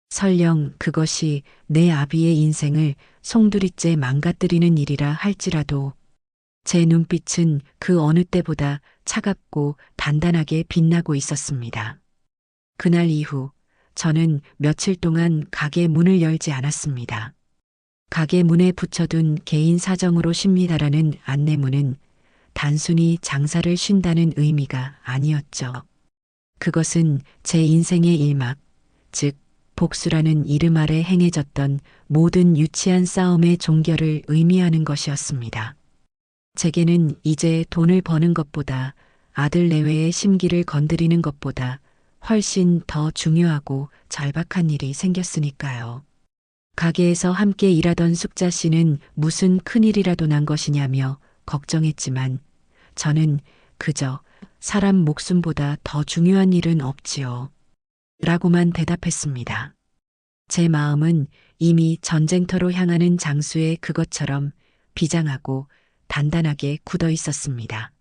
설령 그것이 내 아비의 인생을 송두리째 망가뜨리는 일이라 할지라도. 제 눈빛은 그 어느 때보다 차갑고 단단하게 빛나고 있었습니다. 그날 이후 저는 며칠 동안 가게 문을 열지 않았습니다. 가게 문에 붙여둔 개인 사정으로 쉽니다라는 안내문은 단순히 장사를 쉰다는 의미가 아니었죠. 그것은 제 인생의 일막, 즉 복수라는 이름 아래 행해졌던 모든 유치한 싸움의 종결을 의미하는 것이었습니다. 제게는 이제 돈을 버는 것보다 아들 내외의 심기를 건드리는 것보다 훨씬 더 중요하고 절박한 일이 생겼으니까요. 가게에서 함께 일하던 숙자 씨는 무슨 큰일이라도 난 것이냐며 걱정했지만 저는 그저 사람 목숨보다 더 중요한 일은 없지요. 라고만 대답했습니다. 제 마음은 이미 전쟁터로 향하는 장수의 그것처럼 비장하고 단단하게 굳어 있었습니다.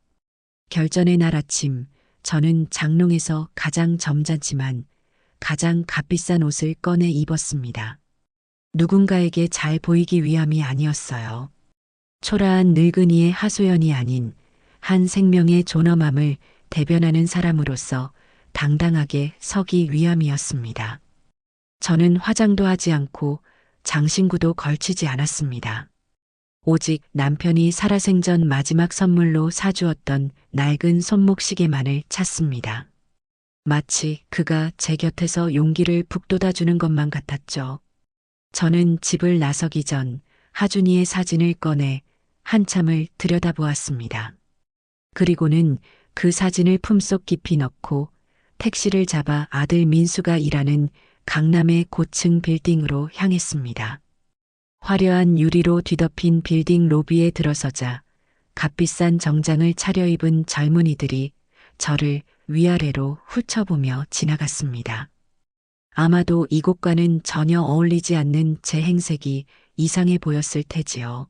결전의 날 아침, 저는 장롱에서 가장 점잖지만 가장 값비싼 옷을 꺼내 입었습니다. 누군가에게 잘 보이기 위함이 아니었어요. 초라한 늙은이의 하소연이 아닌 한 생명의 존엄함을 대변하는 사람으로서 당당하게 서기 위함이었습니다. 저는 화장도 하지 않고 장신구도 걸치지 않았습니다. 오직 남편이 살아생전 마지막 선물로 사주었던 낡은 손목시계만을 찾습니다. 마치 그가 제 곁에서 용기를 북돋아주는 것만 같았죠. 저는 집을 나서기 전 하준이의 사진을 꺼내 한참을 들여다보았습니다. 그리고는 그 사진을 품속 깊이 넣고 택시를 잡아 아들 민수가 일하는 강남의 고층 빌딩으로 향했습니다. 화려한 유리로 뒤덮인 빌딩 로비에 들어서자 값비싼 정장을 차려입은 젊은이들이 저를 위아래로 훑어보며 지나갔습니다. 아마도 이곳과는 전혀 어울리지 않는 제 행색이 이상해 보였을 테지요.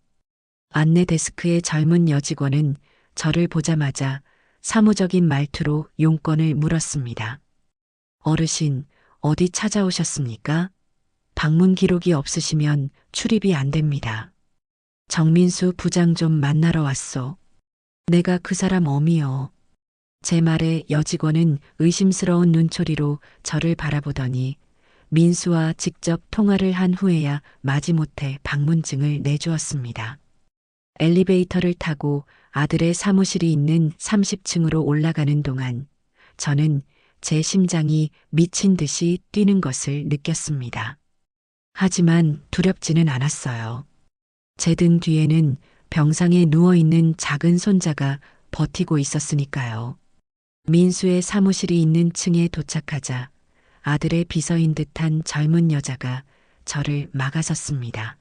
안내 데스크의 젊은 여직원은 저를 보자마자 사무적인 말투로 용건을 물었습니다. 어르신, 어디 찾아오셨습니까? 방문 기록이 없으시면 출입이 안 됩니다. 정민수 부장 좀 만나러 왔소. 내가 그 사람 어미요. 제 말에 여직원은 의심스러운 눈초리로 저를 바라보더니 민수와 직접 통화를 한 후에야 마지못해 방문증을 내주었습니다. 엘리베이터를 타고 아들의 사무실이 있는 30층으로 올라가는 동안 저는 제 심장이 미친 듯이 뛰는 것을 느꼈습니다. 하지만 두렵지는 않았어요. 제 등 뒤에는 병상에 누워있는 작은 손자가 버티고 있었으니까요. 민수의 사무실이 있는 층에 도착하자 아들의 비서인 듯한 젊은 여자가 저를 막아섰습니다.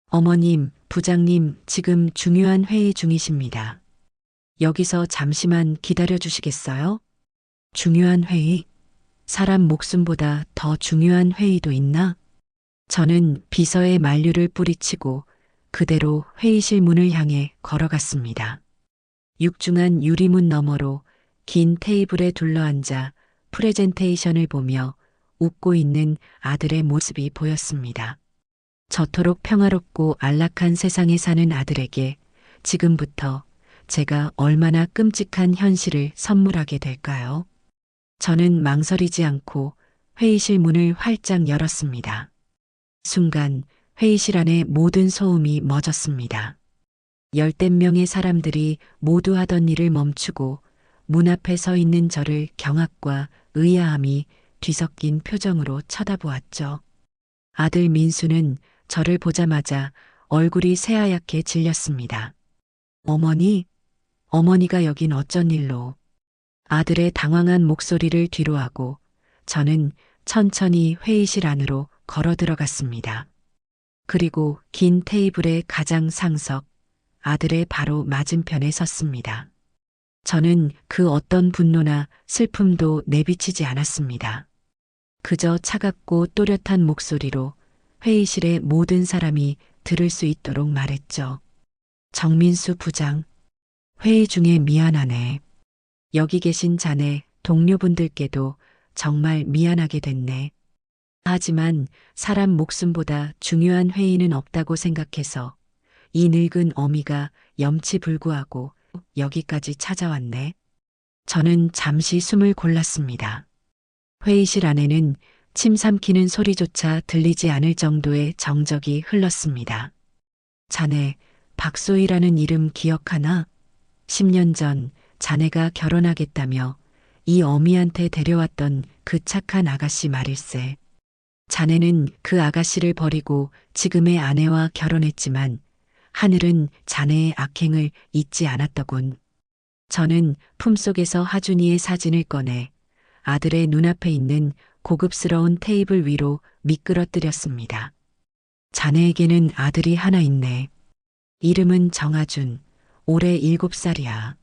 어머님, 부장님, 지금 중요한 회의 중이십니다. 여기서 잠시만 기다려 주시겠어요? 중요한 회의? 사람 목숨보다 더 중요한 회의도 있나? 저는 비서의 만류를 뿌리치고 그대로 회의실 문을 향해 걸어갔습니다. 육중한 유리문 너머로 긴 테이블에 둘러앉아 프레젠테이션을 보며 웃고 있는 아들의 모습이 보였습니다. 저토록 평화롭고 안락한 세상에 사는 아들에게 지금부터 제가 얼마나 끔찍한 현실을 선물하게 될까요? 저는 망설이지 않고 회의실 문을 활짝 열었습니다. 순간 회의실 안의 모든 소음이 멎었습니다. 열댓 명의 사람들이 모두 하던 일을 멈추고 문 앞에 서 있는 저를 경악과 의아함이 뒤섞인 표정으로 쳐다보았죠. 아들 민수는 저를 보자마자 얼굴이 새하얗게 질렸습니다. 어머니? 어머니가 여긴 어쩐 일로? 아들의 당황한 목소리를 뒤로하고 저는 천천히 회의실 안으로 걸어 들어갔습니다. 그리고 긴 테이블의 가장 상석, 아들의 바로 맞은편에 섰습니다. 저는 그 어떤 분노나 슬픔도 내비치지 않았습니다. 그저 차갑고 또렷한 목소리로 회의실의 모든 사람이 들을 수 있도록 말했죠. 정민수 부장, 회의 중에 미안하네. 여기 계신 자네 동료분들께도 정말 미안하게 됐네. 하지만 사람 목숨보다 중요한 회의는 없다고 생각해서 이 늙은 어미가 염치불구하고 여기까지 찾아왔네. 저는 잠시 숨을 골랐습니다. 회의실 안에는 침 삼키는 소리조차 들리지 않을 정도의 정적이 흘렀습니다. 자네, 박소희라는 이름 기억하나? 10년 전 자네가 결혼하겠다며 이 어미한테 데려왔던 그 착한 아가씨 말일세. 자네는 그 아가씨를 버리고 지금의 아내와 결혼했지만 하늘은 자네의 악행을 잊지 않았더군. 저는 품속에서 하준이의 사진을 꺼내 아들의 눈앞에 있는 고급스러운 테이블 위로 미끄러뜨렸습니다. 자네에게는 아들이 하나 있네. 이름은 정하준. 올해 7살이야.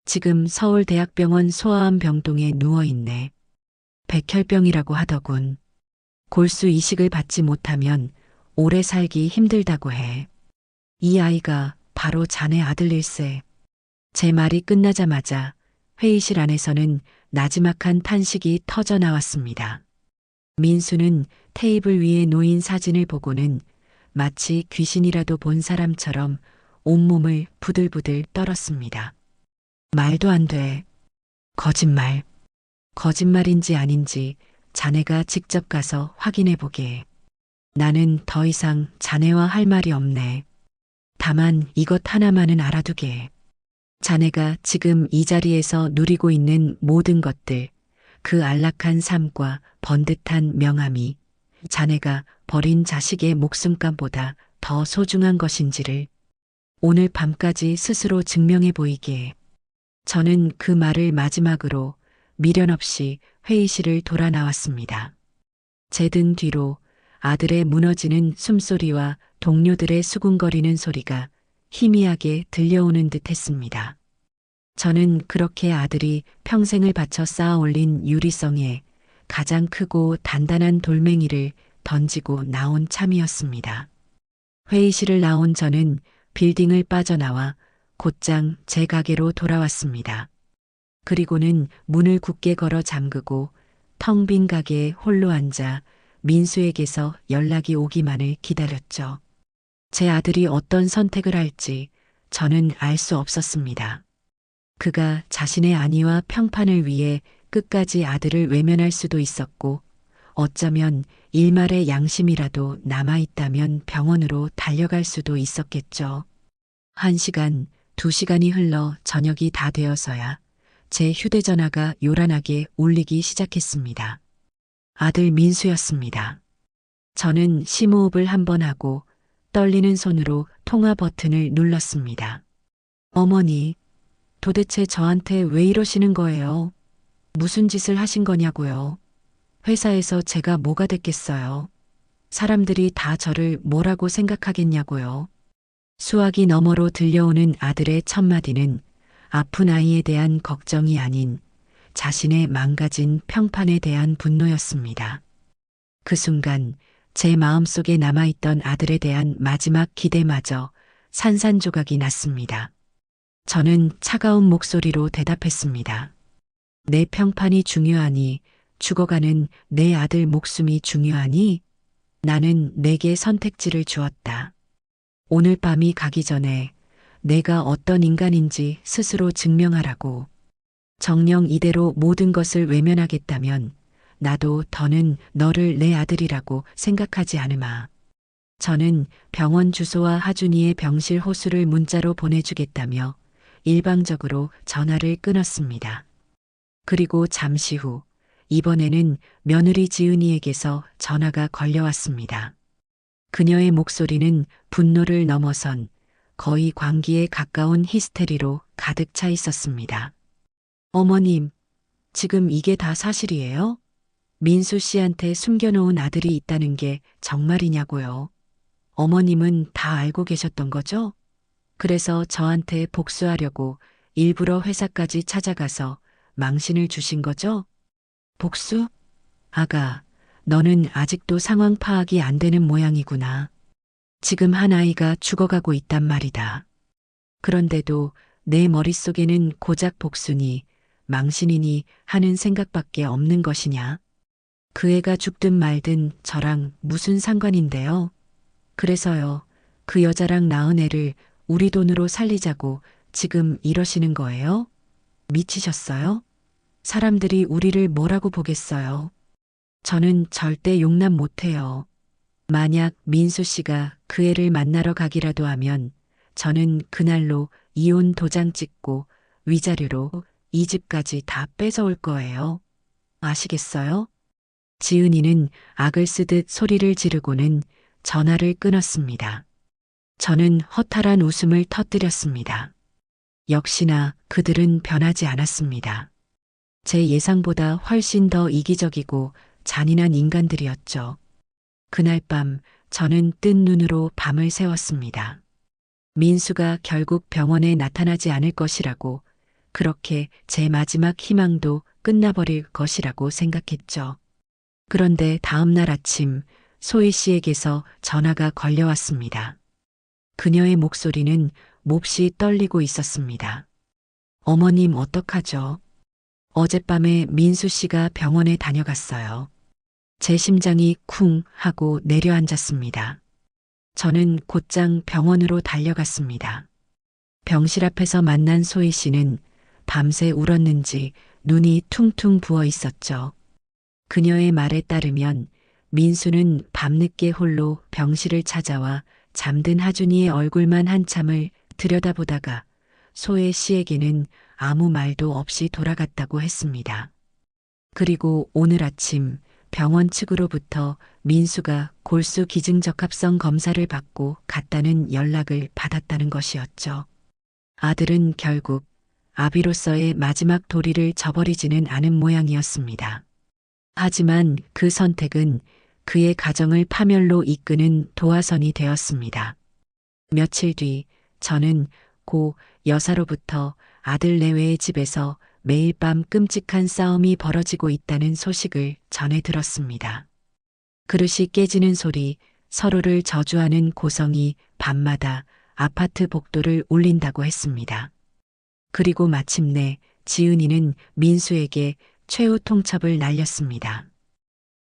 지금 서울대학병원 소아암 병동에 누워있네. 백혈병이라고 하더군. 골수 이식을 받지 못하면 오래 살기 힘들다고 해. 이 아이가 바로 자네 아들일세. 제 말이 끝나자마자 회의실 안에서는 나지막한 탄식이 터져 나왔습니다. 민수는 테이블 위에 놓인 사진을 보고는 마치 귀신이라도 본 사람처럼 온몸을 부들부들 떨었습니다. 말도 안 돼. 거짓말. 거짓말인지 아닌지 자네가 직접 가서 확인해 보게. 나는 더 이상 자네와 할 말이 없네. 다만 이것 하나만은 알아두게. 자네가 지금 이 자리에서 누리고 있는 모든 것들, 그 안락한 삶과 번듯한 명함이 자네가 버린 자식의 목숨값보다 더 소중한 것인지를 오늘 밤까지 스스로 증명해 보이게. 저는 그 말을 마지막으로 미련 없이 회의실을 돌아 나왔습니다. 제 등 뒤로 아들의 무너지는 숨소리와 동료들의 수군거리는 소리가 희미하게 들려오는 듯 했습니다. 저는 그렇게 아들이 평생을 바쳐 쌓아 올린 유리성에 가장 크고 단단한 돌멩이를 던지고 나온 참이었습니다. 회의실을 나온 저는 빌딩을 빠져나와 곧장 제 가게로 돌아왔습니다. 그리고는 문을 굳게 걸어 잠그고 텅 빈 가게에 홀로 앉아 민수에게서 연락이 오기만을 기다렸죠. 제 아들이 어떤 선택을 할지 저는 알 수 없었습니다. 그가 자신의 안위와 평판을 위해 끝까지 아들을 외면할 수도 있었고 어쩌면 일말의 양심이라도 남아있다면 병원으로 달려갈 수도 있었겠죠. 1시간, 2시간이 흘러 저녁이 다 되어서야 제 휴대전화가 요란하게 울리기 시작했습니다. 아들 민수였습니다. 저는 심호흡을 한 번 하고 떨리는 손으로 통화 버튼을 눌렀습니다. 어머니, 도대체 저한테 왜 이러시는 거예요? 무슨 짓을 하신 거냐고요? 회사에서 제가 뭐가 됐겠어요? 사람들이 다 저를 뭐라고 생각하겠냐고요? 수화기 너머로 들려오는 아들의 첫마디는 아픈 아이에 대한 걱정이 아닌 자신의 망가진 평판에 대한 분노였습니다. 그 순간 제 마음속에 남아있던 아들에 대한 마지막 기대마저 산산조각이 났습니다. 저는 차가운 목소리로 대답했습니다. 내 평판이 중요하니, 죽어가는 내 아들 목숨이 중요하니, 나는 내게 선택지를 주었다. 오늘 밤이 가기 전에 내가 어떤 인간인지 스스로 증명하라고. 정녕 이대로 모든 것을 외면하겠다면 나도 더는 너를 내 아들이라고 생각하지 않으마. 저는 병원 주소와 하준이의 병실 호수를 문자로 보내주겠다며 일방적으로 전화를 끊었습니다. 그리고 잠시 후 이번에는 며느리 지은이에게서 전화가 걸려왔습니다. 그녀의 목소리는 분노를 넘어선 거의 광기에 가까운 히스테리로 가득 차 있었습니다. 어머님, 지금 이게 다 사실이에요? 민수 씨한테 숨겨놓은 아들이 있다는 게 정말이냐고요? 어머님은 다 알고 계셨던 거죠? 그래서 저한테 복수하려고 일부러 회사까지 찾아가서 망신을 주신 거죠? 복수? 아가, 너는 아직도 상황 파악이 안 되는 모양이구나. 지금 한 아이가 죽어가고 있단 말이다. 그런데도 내 머릿속에는 고작 복수니 망신이니 하는 생각밖에 없는 것이냐? 그 애가 죽든 말든 저랑 무슨 상관인데요? 그래서요, 그 여자랑 낳은 애를 우리 돈으로 살리자고 지금 이러시는 거예요? 미치셨어요? 사람들이 우리를 뭐라고 보겠어요? 저는 절대 용납 못해요. 만약 민수 씨가 그 애를 만나러 가기라도 하면 저는 그날로 이혼 도장 찍고 위자료로 이 집까지 다 뺏어올 거예요. 아시겠어요? 지은이는 악을 쓰듯 소리를 지르고는 전화를 끊었습니다. 저는 허탈한 웃음을 터뜨렸습니다. 역시나 그들은 변하지 않았습니다. 제 예상보다 훨씬 더 이기적이고 잔인한 인간들이었죠. 그날 밤 저는 뜬 눈으로 밤을 새웠습니다. 민수가 결국 병원에 나타나지 않을 것이라고, 그렇게 제 마지막 희망도 끝나버릴 것이라고 생각했죠. 그런데 다음 날 아침 소희 씨에게서 전화가 걸려왔습니다. 그녀의 목소리는 몹시 떨리고 있었습니다. 어머님 어떡하죠? 어젯밤에 민수 씨가 병원에 다녀갔어요. 제 심장이 쿵 하고 내려앉았습니다. 저는 곧장 병원으로 달려갔습니다. 병실 앞에서 만난 소희 씨는 밤새 울었는지 눈이 퉁퉁 부어 있었죠. 그녀의 말에 따르면 민수는 밤늦게 홀로 병실을 찾아와 잠든 하준이의 얼굴만 한참을 들여다보다가 소혜 씨에게는 아무 말도 없이 돌아갔다고 했습니다. 그리고 오늘 아침 병원 측으로부터 민수가 골수 기증적합성 검사를 받고 갔다는 연락을 받았다는 것이었죠. 아들은 결국 아비로서의 마지막 도리를 저버리지는 않은 모양이었습니다. 하지만 그 선택은 그의 가정을 파멸로 이끄는 도화선이 되었습니다. 며칠 뒤 저는 고 여사로부터 아들 내외의 집에서 매일 밤 끔찍한 싸움이 벌어지고 있다는 소식을 전해 들었습니다. 그릇이 깨지는 소리, 서로를 저주하는 고성이 밤마다 아파트 복도를 울린다고 했습니다. 그리고 마침내 지은이는 민수에게 최후 통첩을 날렸습니다.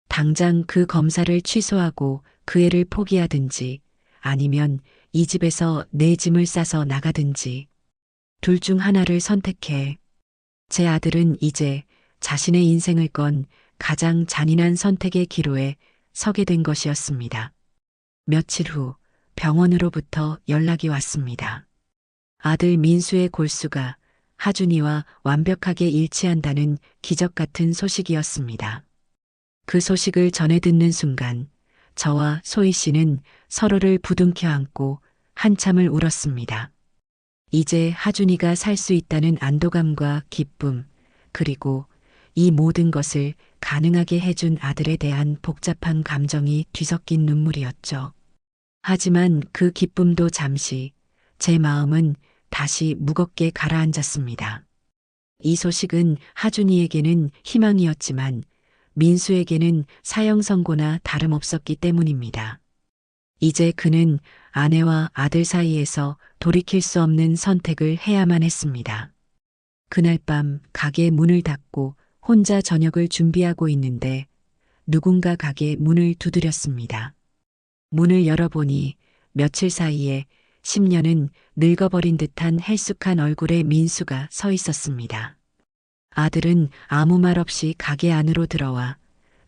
당장 그 검사를 취소하고 그 애를 포기하든지 아니면 이 집에서 내 짐을 싸서 나가든지 둘 중 하나를 선택해. 제 아들은 이제 자신의 인생을 건 가장 잔인한 선택의 기로에 서게 된 것이었습니다. 며칠 후 병원으로부터 연락이 왔습니다. 아들 민수의 골수가 하준이와 완벽하게 일치한다는 기적 같은 소식이었습니다. 그 소식을 전해 듣는 순간 저와 소희 씨는 서로를 부둥켜 안고 한참을 울었습니다. 이제 하준이가 살 수 있다는 안도감과 기쁨, 그리고 이 모든 것을 가능하게 해준 아들에 대한 복잡한 감정이 뒤섞인 눈물이었죠. 하지만 그 기쁨도 잠시, 제 마음은 다시 무겁게 가라앉았습니다. 이 소식은 하준이에게는 희망이었지만 민수에게는 사형 선고나 다름없었기 때문입니다. 이제 그는 아내와 아들 사이에서 돌이킬 수 없는 선택을 해야만 했습니다. 그날 밤 가게 문을 닫고 혼자 저녁을 준비하고 있는데 누군가 가게 문을 두드렸습니다. 문을 열어보니 며칠 사이에 10년은 늙어버린 듯한 헬쑥한 얼굴의 민수가 서 있었습니다. 아들은 아무 말 없이 가게 안으로 들어와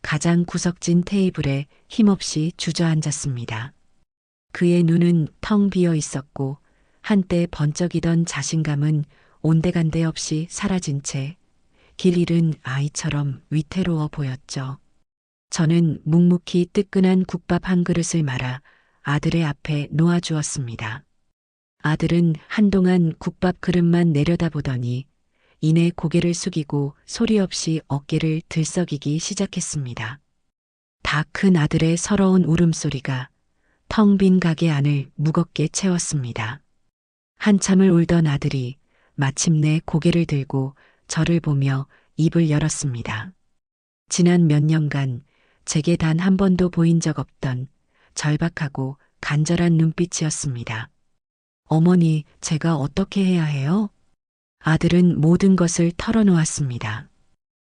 가장 구석진 테이블에 힘없이 주저앉았습니다. 그의 눈은 텅 비어 있었고 한때 번쩍이던 자신감은 온데간데 없이 사라진 채 길 잃은 아이처럼 위태로워 보였죠. 저는 묵묵히 뜨끈한 국밥 한 그릇을 말아 아들의 앞에 놓아주었습니다. 아들은 한동안 국밥 그릇만 내려다보더니 이내 고개를 숙이고 소리 없이 어깨를 들썩이기 시작했습니다. 다 큰 아들의 서러운 울음소리가 텅 빈 가게 안을 무겁게 채웠습니다. 한참을 울던 아들이 마침내 고개를 들고 저를 보며 입을 열었습니다. 지난 몇 년간 제게 단 한 번도 보인 적 없던 절박하고 간절한 눈빛이었습니다. 어머니, 제가 어떻게 해야 해요? 아들은 모든 것을 털어놓았습니다.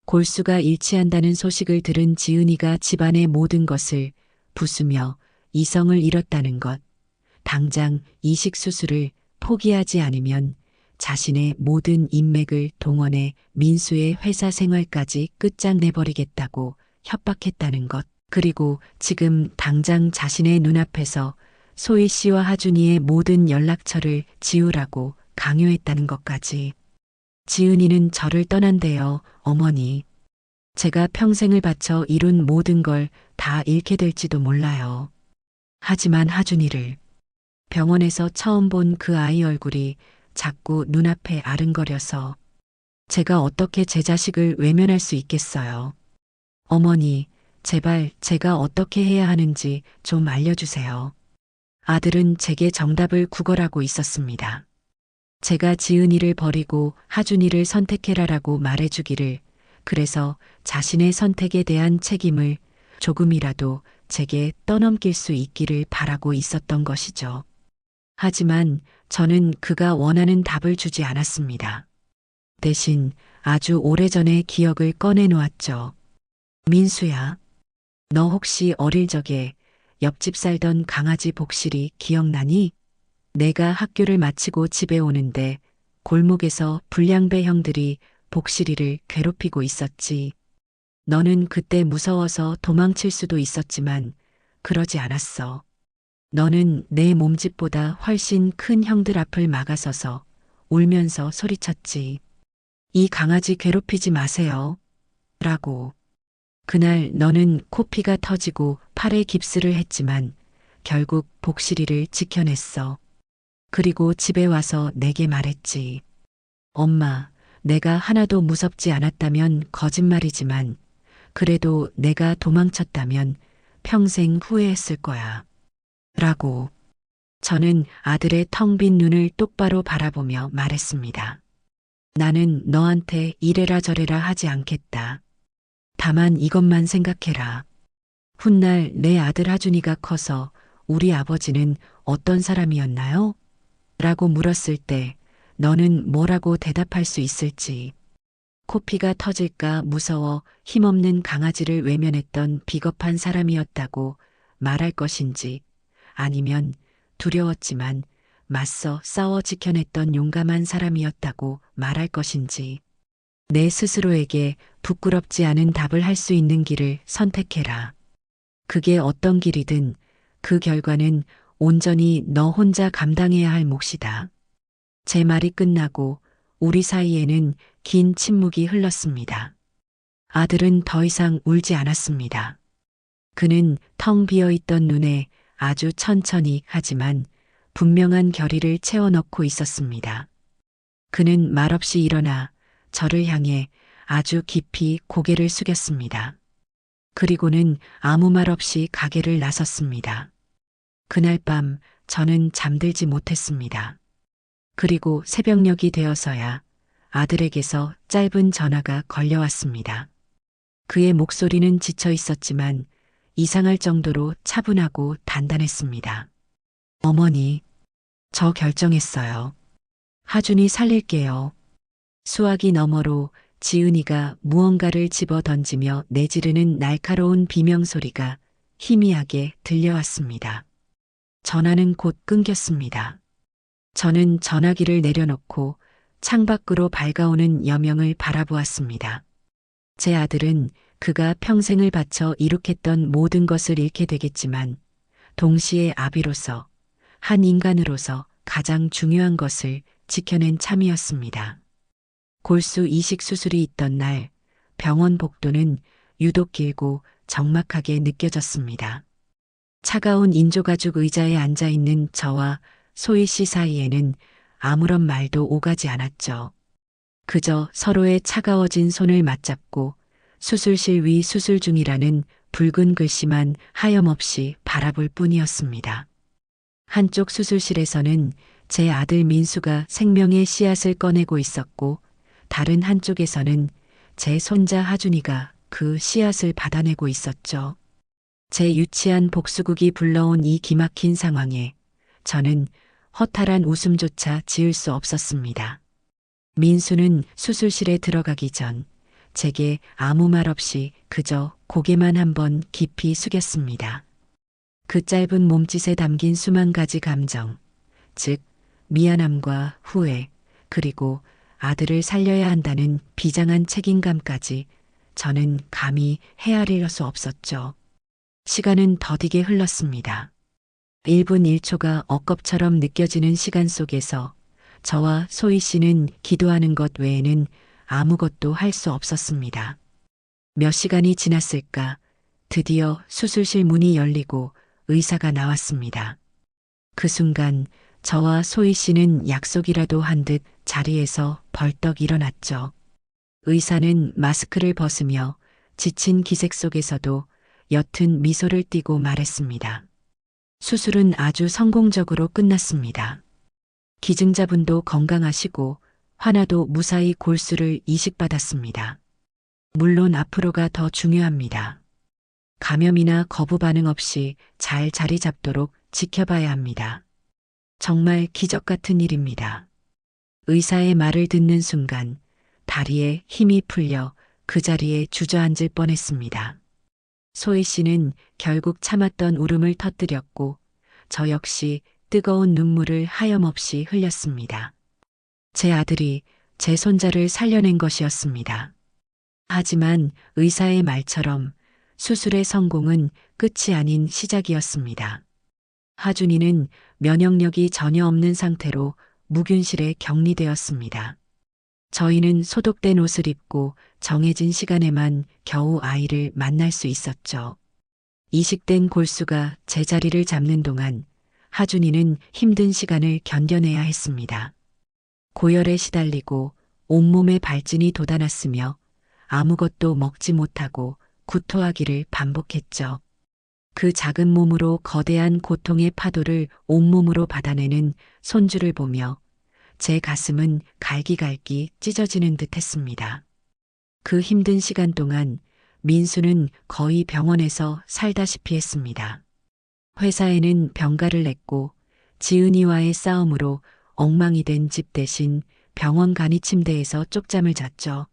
골수가 일치한다는 소식을 들은 지은이가 집안의 모든 것을 부수며 이성을 잃었다는 것, 당장 이식 수술을 포기하지 않으면 자신의 모든 인맥을 동원해 민수의 회사 생활까지 끝장내버리겠다고 협박했다는 것, 그리고 지금 당장 자신의 눈앞에서 소희 씨와 하준이의 모든 연락처를 지우라고 강요했다는 것까지. 지은이는 저를 떠난대요, 어머니. 제가 평생을 바쳐 이룬 모든 걸 다 잃게 될지도 몰라요. 하지만 하준이를 병원에서 처음 본 그 아이 얼굴이 자꾸 눈앞에 아른거려서 제가 어떻게 제 자식을 외면할 수 있겠어요. 어머니, 제발 제가 어떻게 해야 하는지 좀 알려주세요. 아들은 제게 정답을 구걸하고 있었습니다. 제가 지은이를 버리고 하준이를 선택해라라고 말해주기를, 그래서 자신의 선택에 대한 책임을 조금이라도 제게 떠넘길 수 있기를 바라고 있었던 것이죠. 하지만 저는 그가 원하는 답을 주지 않았습니다. 대신 아주 오래전의 기억을 꺼내놓았죠. 민수야, 너 혹시 어릴 적에 옆집 살던 강아지 복실이 기억나니? 내가 학교를 마치고 집에 오는데 골목에서 불량배 형들이 복실이를 괴롭히고 있었지. 너는 그때 무서워서 도망칠 수도 있었지만 그러지 않았어. 너는 내 몸집보다 훨씬 큰 형들 앞을 막아서서 울면서 소리쳤지. 이 강아지 괴롭히지 마세요. 라고. 그날 너는 코피가 터지고 팔에 깁스를 했지만 결국 복실이를 지켜냈어. 그리고 집에 와서 내게 말했지. 엄마, 내가 하나도 무섭지 않았다면 거짓말이지만 그래도 내가 도망쳤다면 평생 후회했을 거야. 라고. 저는 아들의 텅 빈 눈을 똑바로 바라보며 말했습니다. 나는 너한테 이래라 저래라 하지 않겠다. 다만 이것만 생각해라. 훗날 내 아들 하준이가 커서 우리 아버지는 어떤 사람이었나요? 라고 물었을 때 너는 뭐라고 대답할 수 있을지. 코피가 터질까 무서워 힘없는 강아지를 외면했던 비겁한 사람이었다고 말할 것인지, 아니면 두려웠지만 맞서 싸워 지켜냈던 용감한 사람이었다고 말할 것인지. 내 스스로에게 부끄럽지 않은 답을 할 수 있는 길을 선택해라. 그게 어떤 길이든 그 결과는 온전히 너 혼자 감당해야 할 몫이다. 제 말이 끝나고 우리 사이에는 긴 침묵이 흘렀습니다. 아들은 더 이상 울지 않았습니다. 그는 텅 비어 있던 눈에 아주 천천히 하지만 분명한 결의를 채워넣고 있었습니다. 그는 말없이 일어나 저를 향해 아주 깊이 고개를 숙였습니다. 그리고는 아무 말 없이 가게를 나섰습니다. 그날 밤 저는 잠들지 못했습니다. 그리고 새벽녘이 되어서야 아들에게서 짧은 전화가 걸려왔습니다. 그의 목소리는 지쳐 있었지만 이상할 정도로 차분하고 단단했습니다. 어머니, 저 결정했어요. 하준이 살릴게요. 수화기 너머로 지은이가 무언가를 집어 던지며 내지르는 날카로운 비명소리가 희미하게 들려왔습니다. 전화는 곧 끊겼습니다. 저는 전화기를 내려놓고 창밖으로 밝아오는 여명을 바라보았습니다. 제 아들은 그가 평생을 바쳐 이룩했던 모든 것을 잃게 되겠지만 동시에 아비로서, 한 인간으로서 가장 중요한 것을 지켜낸 참이었습니다. 골수 이식 수술이 있던 날 병원 복도는 유독 길고 적막하게 느껴졌습니다. 차가운 인조가죽 의자에 앉아 있는 저와 소희 씨 사이에는 아무런 말도 오가지 않았죠. 그저 서로의 차가워진 손을 맞잡고 수술실 위 수술 중이라는 붉은 글씨만 하염없이 바라볼 뿐이었습니다. 한쪽 수술실에서는 제 아들 민수가 생명의 씨앗을 꺼내고 있었고, 다른 한쪽에서는 제 손자 하준이가 그 씨앗을 받아내고 있었죠. 제 유치한 복수국이 불러온 이 기막힌 상황에 저는 허탈한 웃음조차 지을 수 없었습니다. 민수는 수술실에 들어가기 전 제게 아무 말 없이 그저 고개만 한번 깊이 숙였습니다. 그 짧은 몸짓에 담긴 수만 가지 감정, 즉 미안함과 후회, 그리고 아들을 살려야 한다는 비장한 책임감까지 저는 감히 헤아릴 수 없었죠. 시간은 더디게 흘렀습니다. 1분 1초가 억겁처럼 느껴지는 시간 속에서 저와 소희 씨는 기도하는 것 외에는 아무것도 할 수 없었습니다. 몇 시간이 지났을까? 드디어 수술실 문이 열리고 의사가 나왔습니다. 그 순간 저와 소희 씨는 약속이라도 한 듯 자리에서 벌떡 일어났죠. 의사는 마스크를 벗으며 지친 기색 속에서도 옅은 미소를 띠고 말했습니다. 수술은 아주 성공적으로 끝났습니다. 기증자분도 건강하시고 화나도 무사히 골수를 이식받았습니다. 물론 앞으로가 더 중요합니다. 감염이나 거부 반응 없이 잘 자리 잡도록 지켜봐야 합니다. 정말 기적 같은 일입니다. 의사의 말을 듣는 순간 다리에 힘이 풀려 그 자리에 주저앉을 뻔했습니다. 소희 씨는 결국 참았던 울음을 터뜨렸고 저 역시 뜨거운 눈물을 하염없이 흘렸습니다. 제 아들이 제 손자를 살려낸 것이었습니다. 하지만 의사의 말처럼 수술의 성공은 끝이 아닌 시작이었습니다. 하준이는 면역력이 전혀 없는 상태로 무균실에 격리되었습니다. 저희는 소독된 옷을 입고 정해진 시간에만 겨우 아이를 만날 수 있었죠. 이식된 골수가 제 자리를 잡는 동안 하준이는 힘든 시간을 견뎌내야 했습니다. 고열에 시달리고 온몸에 발진이 돋아났으며 아무것도 먹지 못하고 구토하기를 반복했죠. 그 작은 몸으로 거대한 고통의 파도를 온몸으로 받아내는 손주를 보며 제 가슴은 갈기갈기 찢어지는 듯 했습니다. 그 힘든 시간 동안 민수는 거의 병원에서 살다시피 했습니다. 회사에는 병가를 냈고 지은이와의 싸움으로 엉망이 된 집 대신 병원 간이 침대에서 쪽잠을 잤죠.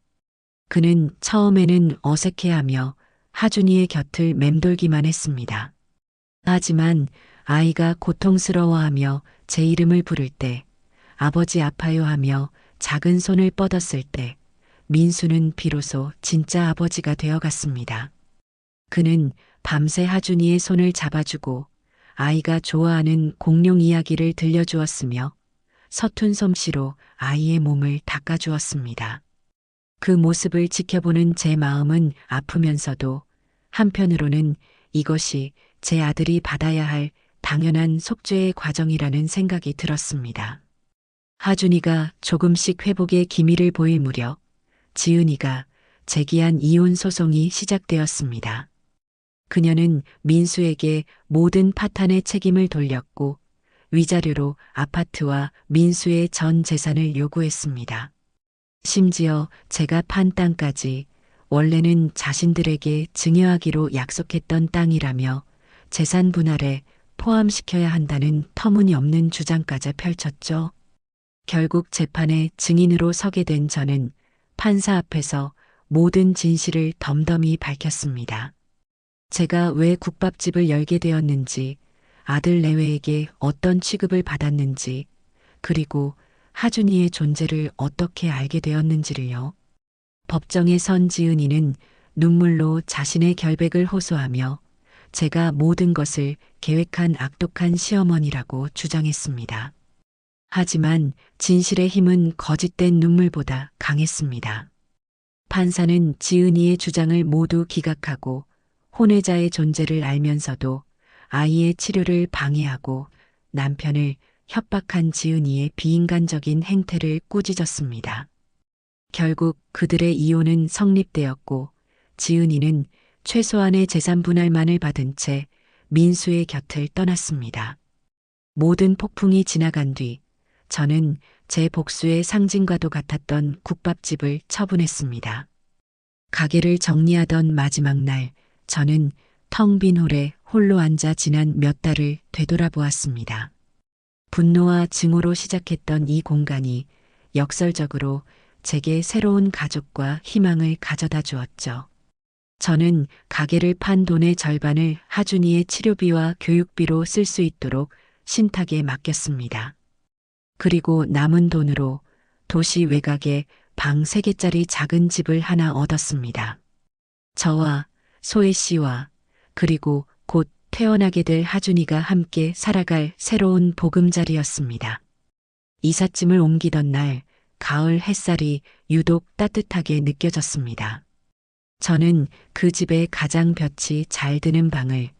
그는 처음에는 어색해하며 하준이의 곁을 맴돌기만 했습니다. 하지만 아이가 고통스러워하며 제 이름을 부를 때, 아버지 아파요 하며 작은 손을 뻗었을 때, 민수는 비로소 진짜 아버지가 되어갔습니다. 그는 밤새 하준이의 손을 잡아주고 아이가 좋아하는 공룡 이야기를 들려주었으며 서툰 솜씨로 아이의 몸을 닦아주었습니다. 그 모습을 지켜보는 제 마음은 아프면서도 한편으로는 이것이 제 아들이 받아야 할 당연한 속죄의 과정이라는 생각이 들었습니다. 하준이가 조금씩 회복의 기미를 보일 무렵 지은이가 제기한 이혼 소송이 시작되었습니다. 그녀는 민수에게 모든 파탄의 책임을 돌렸고 위자료로 아파트와 민수의 전 재산을 요구했습니다. 심지어 제가 판 땅까지 원래는 자신들에게 증여하기로 약속했던 땅이라며 재산 분할에 포함시켜야 한다는 터무니없는 주장까지 펼쳤죠. 결국 재판에 증인으로 서게 된 저는 판사 앞에서 모든 진실을 덤덤히 밝혔습니다. 제가 왜 국밥집을 열게 되었는지, 아들 내외에게 어떤 취급을 받았는지, 그리고 하준이의 존재를 어떻게 알게 되었는지를요. 법정에 선 지은이는 눈물로 자신의 결백을 호소하며 제가 모든 것을 계획한 악독한 시어머니라고 주장했습니다. 하지만 진실의 힘은 거짓된 눈물보다 강했습니다. 판사는 지은이의 주장을 모두 기각하고 혼외자의 존재를 알면서도 아이의 치료를 방해하고 남편을 협박한 지은이의 비인간적인 행태를 꾸짖었습니다. 결국 그들의 이혼은 성립되었고 지은이는 최소한의 재산 분할만을 받은 채 민수의 곁을 떠났습니다. 모든 폭풍이 지나간 뒤 저는 제 복수의 상징과도 같았던 국밥집을 처분했습니다. 가게를 정리하던 마지막 날 저는 텅 빈 홀에 홀로 앉아 지난 몇 달을 되돌아보았습니다. 분노와 증오로 시작했던 이 공간이 역설적으로 제게 새로운 가족과 희망을 가져다 주었죠. 저는 가게를 판 돈의 절반을 하준이의 치료비와 교육비로 쓸 수 있도록 신탁에 맡겼습니다. 그리고 남은 돈으로 도시 외곽에 방 3개짜리 작은 집을 하나 얻었습니다. 저와 소혜 씨와 그리고 곧 태어나게 될 하준이가 함께 살아갈 새로운 보금자리였습니다. 이삿짐을 옮기던 날, 가을 햇살이 유독 따뜻하게 느껴졌습니다. 저는 그 집의 가장 볕이 잘 드는 방을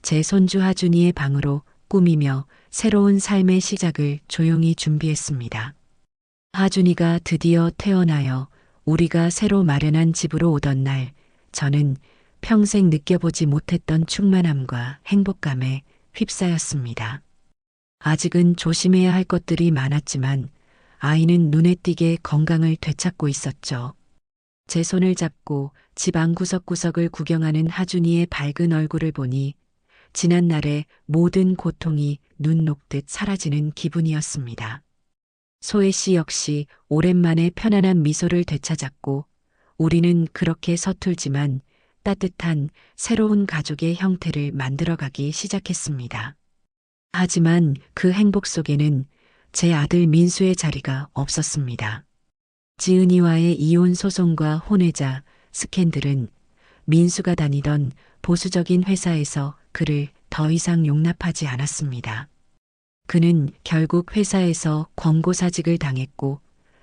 제 손주 하준이의 방으로 꾸미며 새로운 삶의 시작을 조용히 준비했습니다. 하준이가 드디어 태어나여 우리가 새로 마련한 집으로 오던 날, 저는 평생 느껴보지 못했던 충만함과 행복감에 휩싸였습니다. 아직은 조심해야 할 것들이 많았지만 아이는 눈에 띄게 건강을 되찾고 있었죠. 제 손을 잡고 집 안 구석구석을 구경하는 하준이의 밝은 얼굴을 보니 지난날의 모든 고통이 눈 녹듯 사라지는 기분이었습니다. 소혜 씨 역시 오랜만에 편안한 미소를 되찾았고 우리는 그렇게 서툴지만 따뜻한 새로운 가족의 형태를 만들어가기 시작했습니다. 하지만 그 행복 속에는 제 아들 민수의 자리가 없었습니다. 지은이와의 이혼 소송과 혼외자, 스캔들은 민수가 다니던 보수적인 회사에서 그를 더 이상 용납하지 않았습니다. 그는 결국 회사에서 권고사직을 당했고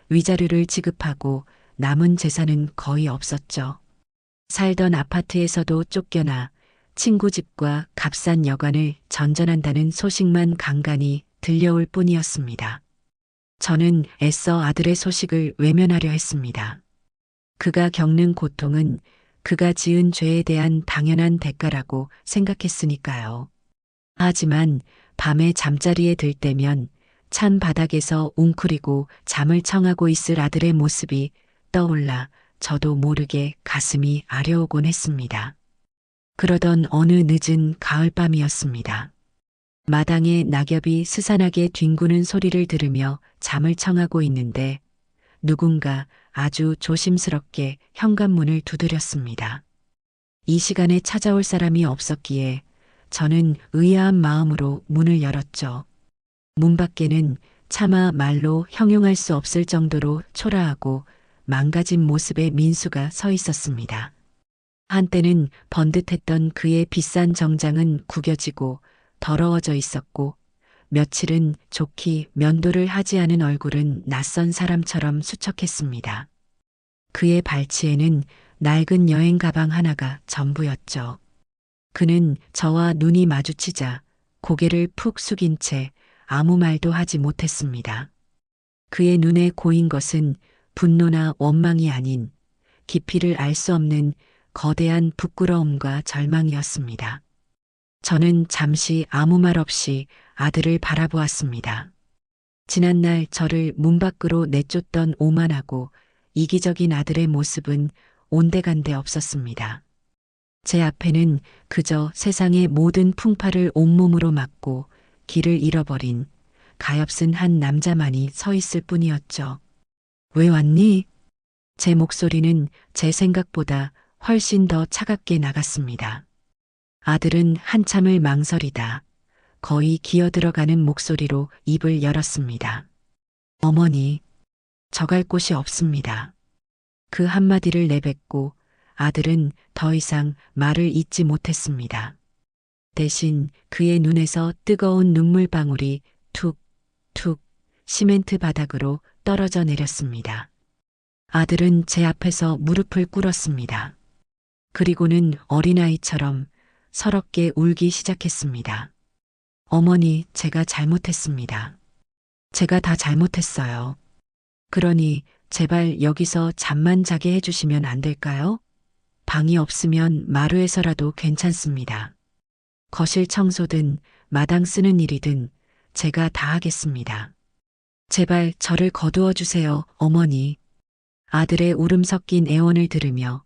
위자료를 지급하고 남은 재산은 거의 없었죠. 살던 아파트에서도 쫓겨나 친구 집과 값싼 여관을 전전한다는 소식만 간간히 들려올 뿐이었습니다. 저는 애써 아들의 소식을 외면하려 했습니다. 그가 겪는 고통은 그가 지은 죄에 대한 당연한 대가라고 생각했으니까요. 하지만 밤에 잠자리에 들 때면 찬 바닥에서 웅크리고 잠을 청하고 있을 아들의 모습이 떠올라 저도 모르게 가슴이 아려오곤 했습니다. 그러던 어느 늦은 가을밤이었습니다. 마당에 낙엽이 스산하게 뒹구는 소리를 들으며 잠을 청하고 있는데 누군가 아주 조심스럽게 현관문을 두드렸습니다. 이 시간에 찾아올 사람이 없었기에 저는 의아한 마음으로 문을 열었죠. 문 밖에는 차마 말로 형용할 수 없을 정도로 초라하고 망가진 모습의 민수가 서 있었습니다. 한때는 번듯했던 그의 비싼 정장은 구겨지고 더러워져 있었고 며칠은 좋게 면도를 하지 않은 얼굴은 낯선 사람처럼 수척했습니다. 그의 발치에는 낡은 여행 가방 하나가 전부였죠. 그는 저와 눈이 마주치자 고개를 푹 숙인 채 아무 말도 하지 못했습니다. 그의 눈에 고인 것은 분노나 원망이 아닌 깊이를 알 수 없는 거대한 부끄러움과 절망이었습니다. 저는 잠시 아무 말 없이 아들을 바라보았습니다. 지난날 저를 문 밖으로 내쫓던 오만하고 이기적인 아들의 모습은 온데간데 없었습니다. 제 앞에는 그저 세상의 모든 풍파를 온몸으로 맞고 길을 잃어버린 가엾은 한 남자만이 서 있을 뿐이었죠. 왜 왔니? 제 목소리는 제 생각보다 훨씬 더 차갑게 나갔습니다. 아들은 한참을 망설이다 거의 기어들어가는 목소리로 입을 열었습니다. 어머니, 저 갈 곳이 없습니다. 그 한마디를 내뱉고 아들은 더 이상 말을 잇지 못했습니다. 대신 그의 눈에서 뜨거운 눈물방울이 툭, 툭 시멘트 바닥으로 떨어져 내렸습니다. 아들은 제 앞에서 무릎을 꿇었습니다. 그리고는 어린아이처럼 서럽게 울기 시작했습니다. 어머니, 제가 잘못했습니다. 제가 다 잘못했어요. 그러니 제발 여기서 잠만 자게 해주시면 안 될까요? 방이 없으면 마루에서라도 괜찮습니다. 거실 청소든 마당 쓰는 일이든 제가 다 하겠습니다. 제발 저를 거두어 주세요, 어머니. 아들의 울음 섞인 애원을 들으며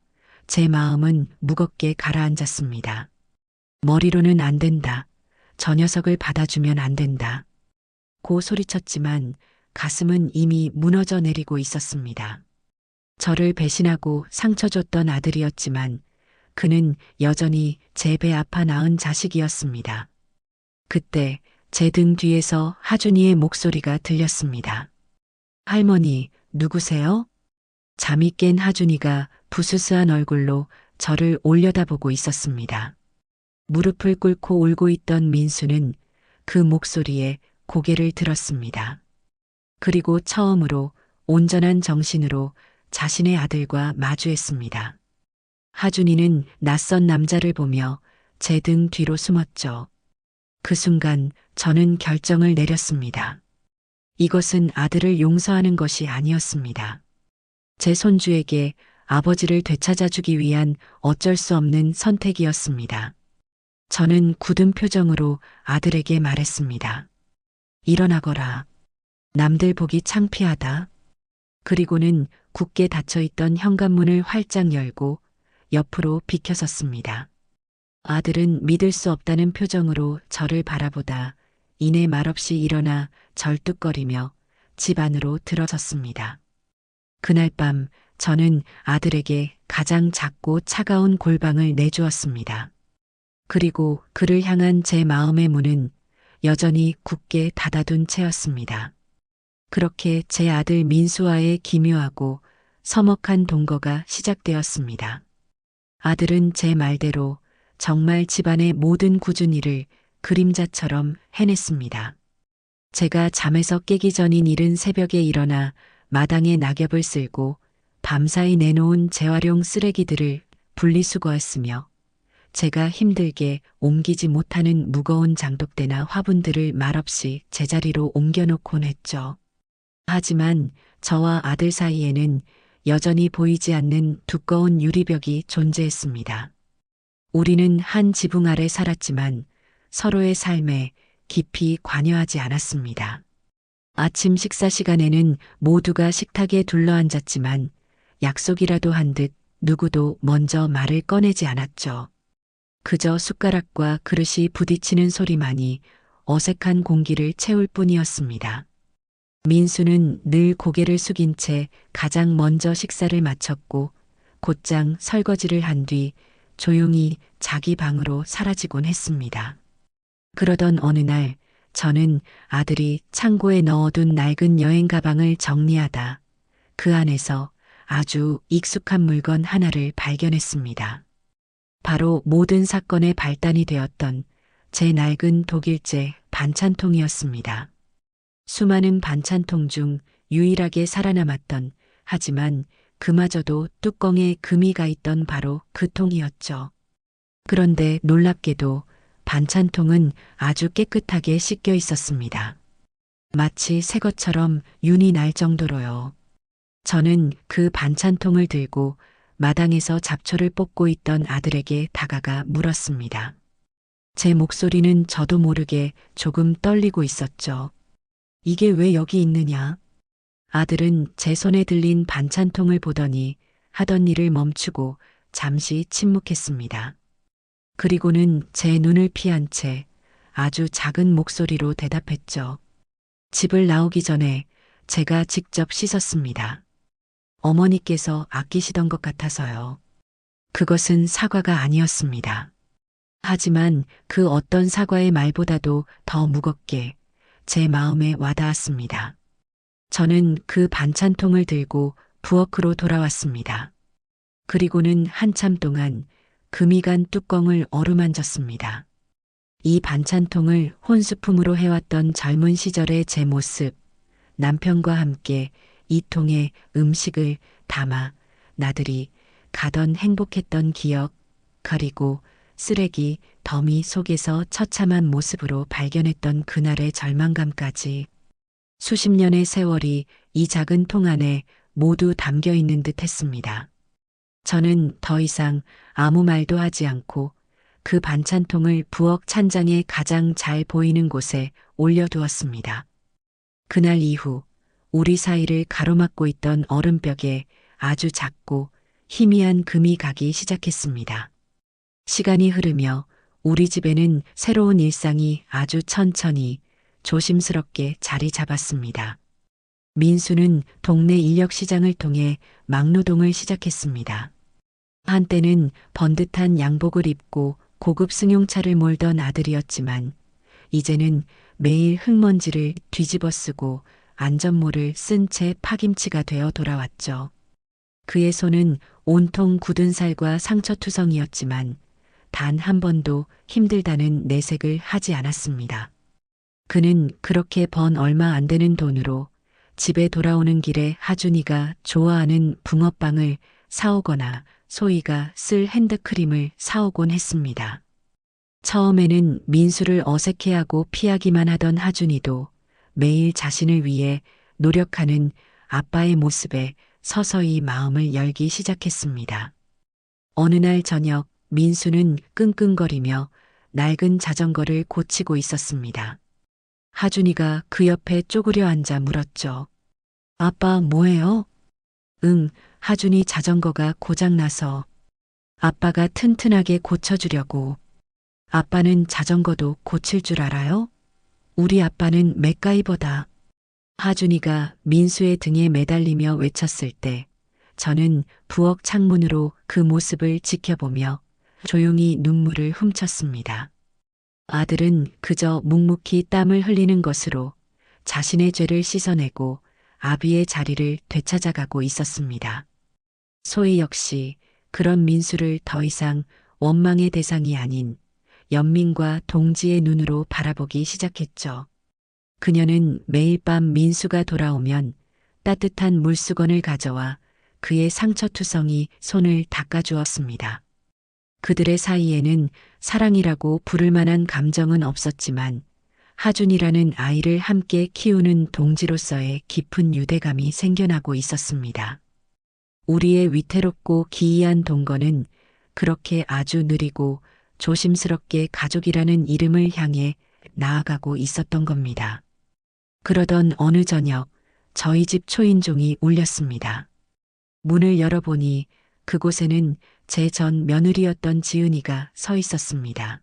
제 마음은 무겁게 가라앉았습니다. 머리로는 안 된다. 저 녀석을 받아주면 안 된다. 고 소리쳤지만 가슴은 이미 무너져 내리고 있었습니다. 저를 배신하고 상처 줬던 아들이었지만 그는 여전히 제 배 아파 낳은 자식이었습니다. 그때 제 등 뒤에서 하준이의 목소리가 들렸습니다. 할머니, 누구세요? 잠이 깬 하준이가 부스스한 얼굴로 저를 올려다보고 있었습니다. 무릎을 꿇고 울고 있던 민수는 그 목소리에 고개를 들었습니다. 그리고 처음으로 온전한 정신으로 자신의 아들과 마주했습니다. 하준이는 낯선 남자를 보며 제 등 뒤로 숨었죠. 그 순간 저는 결정을 내렸습니다. 이것은 아들을 용서하는 것이 아니었습니다. 제 손주에게 아버지를 되찾아주기 위한 어쩔 수 없는 선택이었습니다. 저는 굳은 표정으로 아들에게 말했습니다. 일어나거라. 남들 보기 창피하다. 그리고는 굳게 닫혀있던 현관문을 활짝 열고 옆으로 비켜섰습니다. 아들은 믿을 수 없다는 표정으로 저를 바라보다 이내 말없이 일어나 절뚝거리며 집 안으로 들어섰습니다. 그날 밤 저는 아들에게 가장 작고 차가운 골방을 내주었습니다. 그리고 그를 향한 제 마음의 문은 여전히 굳게 닫아둔 채였습니다. 그렇게 제 아들 민수와의 기묘하고 서먹한 동거가 시작되었습니다. 아들은 제 말대로 정말 집안의 모든 굳은 일을 그림자처럼 해냈습니다. 제가 잠에서 깨기 전인 이른 새벽에 일어나 마당에 낙엽을 쓸고 밤사이 내놓은 재활용 쓰레기들을 분리수거했으며 제가 힘들게 옮기지 못하는 무거운 장독대나 화분들을 말없이 제자리로 옮겨놓곤 했죠. 하지만 저와 아들 사이에는 여전히 보이지 않는 두꺼운 유리벽이 존재했습니다. 우리는 한 지붕 아래 살았지만 서로의 삶에 깊이 관여하지 않았습니다. 아침 식사 시간에는 모두가 식탁에 둘러앉았지만 약속이라도 한 듯 누구도 먼저 말을 꺼내지 않았죠. 그저 숟가락과 그릇이 부딪히는 소리만이 어색한 공기를 채울 뿐이었습니다. 민수는 늘 고개를 숙인 채 가장 먼저 식사를 마쳤고 곧장 설거지를 한 뒤 조용히 자기 방으로 사라지곤 했습니다. 그러던 어느 날 저는 아들이 창고에 넣어둔 낡은 여행 가방을 정리하다 그 안에서 아주 익숙한 물건 하나를 발견했습니다. 바로 모든 사건의 발단이 되었던 제 낡은 독일제 반찬통이었습니다. 수많은 반찬통 중 유일하게 살아남았던 하지만 그마저도 뚜껑에 금이 가 있던 바로 그 통이었죠. 그런데 놀랍게도 반찬통은 아주 깨끗하게 씻겨 있었습니다. 마치 새 것처럼 윤이 날 정도로요. 저는 그 반찬통을 들고 마당에서 잡초를 뽑고 있던 아들에게 다가가 물었습니다. 제 목소리는 저도 모르게 조금 떨리고 있었죠. 이게 왜 여기 있느냐? 아들은 제 손에 들린 반찬통을 보더니 하던 일을 멈추고 잠시 침묵했습니다. 그리고는 제 눈을 피한 채 아주 작은 목소리로 대답했죠. 집을 나오기 전에 제가 직접 씻었습니다. 어머니께서 아끼시던 것 같아서요. 그것은 사과가 아니었습니다. 하지만 그 어떤 사과의 말보다도 더 무겁게 제 마음에 와닿았습니다. 저는 그 반찬통을 들고 부엌으로 돌아왔습니다. 그리고는 한참 동안 금이 간 뚜껑을 어루만졌습니다. 이 반찬통을 혼수품으로 해왔던 젊은 시절의 제 모습, 남편과 함께 이 통에 음식을 담아 나들이 가던 행복했던 기억, 그리고 쓰레기 더미 속에서 처참한 모습으로 발견했던 그날의 절망감까지 수십 년의 세월이 이 작은 통 안에 모두 담겨 있는 듯 했습니다. 저는 더 이상 아무 말도 하지 않고 그 반찬통을 부엌 찬장에 가장 잘 보이는 곳에 올려두었습니다. 그날 이후 우리 사이를 가로막고 있던 얼음벽에 아주 작고 희미한 금이 가기 시작했습니다. 시간이 흐르며 우리 집에는 새로운 일상이 아주 천천히 조심스럽게 자리 잡았습니다. 민수는 동네 인력시장을 통해 막노동을 시작했습니다. 한때는 번듯한 양복을 입고 고급 승용차를 몰던 아들이었지만 이제는 매일 흙먼지를 뒤집어 쓰고 안전모를 쓴 채 파김치가 되어 돌아왔죠. 그의 손은 온통 굳은 살과 상처투성이었지만 단 한 번도 힘들다는 내색을 하지 않았습니다. 그는 그렇게 번 얼마 안 되는 돈으로 집에 돌아오는 길에 하준이가 좋아하는 붕어빵을 사오거나 소희가 쓸 핸드크림을 사오곤 했습니다. 처음에는 민수를 어색해하고 피하기만 하던 하준이도 매일 자신을 위해 노력하는 아빠의 모습에 서서히 마음을 열기 시작했습니다. 어느 날 저녁 민수는 끙끙거리며 낡은 자전거를 고치고 있었습니다. 하준이가 그 옆에 쪼그려 앉아 물었죠. 아빠 뭐해요? 응, 하준이 자전거가 고장나서 아빠가 튼튼하게 고쳐주려고. 아빠는 자전거도 고칠 줄 알아요? 우리 아빠는 맥가이버다. 하준이가 민수의 등에 매달리며 외쳤을 때 저는 부엌 창문으로 그 모습을 지켜보며 조용히 눈물을 훔쳤습니다. 아들은 그저 묵묵히 땀을 흘리는 것으로 자신의 죄를 씻어내고 아비의 자리를 되찾아가고 있었습니다. 소희 역시 그런 민수를 더 이상 원망의 대상이 아닌 연민과 동지의 눈으로 바라보기 시작했죠. 그녀는 매일 밤 민수가 돌아오면 따뜻한 물수건을 가져와 그의 상처투성이 손을 닦아주었습니다. 그들의 사이에는 사랑이라고 부를 만한 감정은 없었지만 하준이라는 아이를 함께 키우는 동지로서의 깊은 유대감이 생겨나고 있었습니다. 우리의 위태롭고 기이한 동거는 그렇게 아주 느리고 조심스럽게 가족이라는 이름을 향해 나아가고 있었던 겁니다. 그러던 어느 저녁 저희 집 초인종이 울렸습니다. 문을 열어보니 그곳에는 제 전 며느리였던 지은이가 서 있었습니다.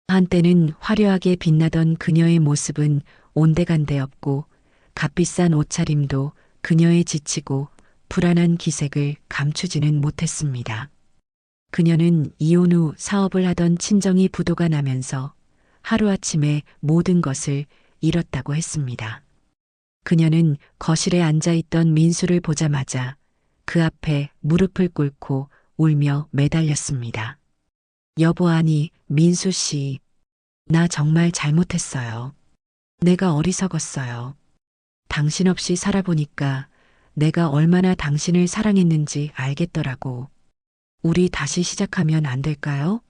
한때는 화려하게 빛나던 그녀의 모습은 온데간데 없고 값비싼 옷차림도 그녀의 지치고 불안한 기색을 감추지는 못했습니다. 그녀는 이혼 후 사업을 하던 친정이 부도가 나면서 하루아침에 모든 것을 잃었다고 했습니다. 그녀는 거실에 앉아있던 민수를 보자마자 그 앞에 무릎을 꿇고 울며 매달렸습니다. 여보 아니 민수 씨, 나 정말 잘못했어요. 내가 어리석었어요. 당신 없이 살아보니까 내가 얼마나 당신을 사랑했는지 알겠더라고. 우리 다시 시작하면 안 될까요?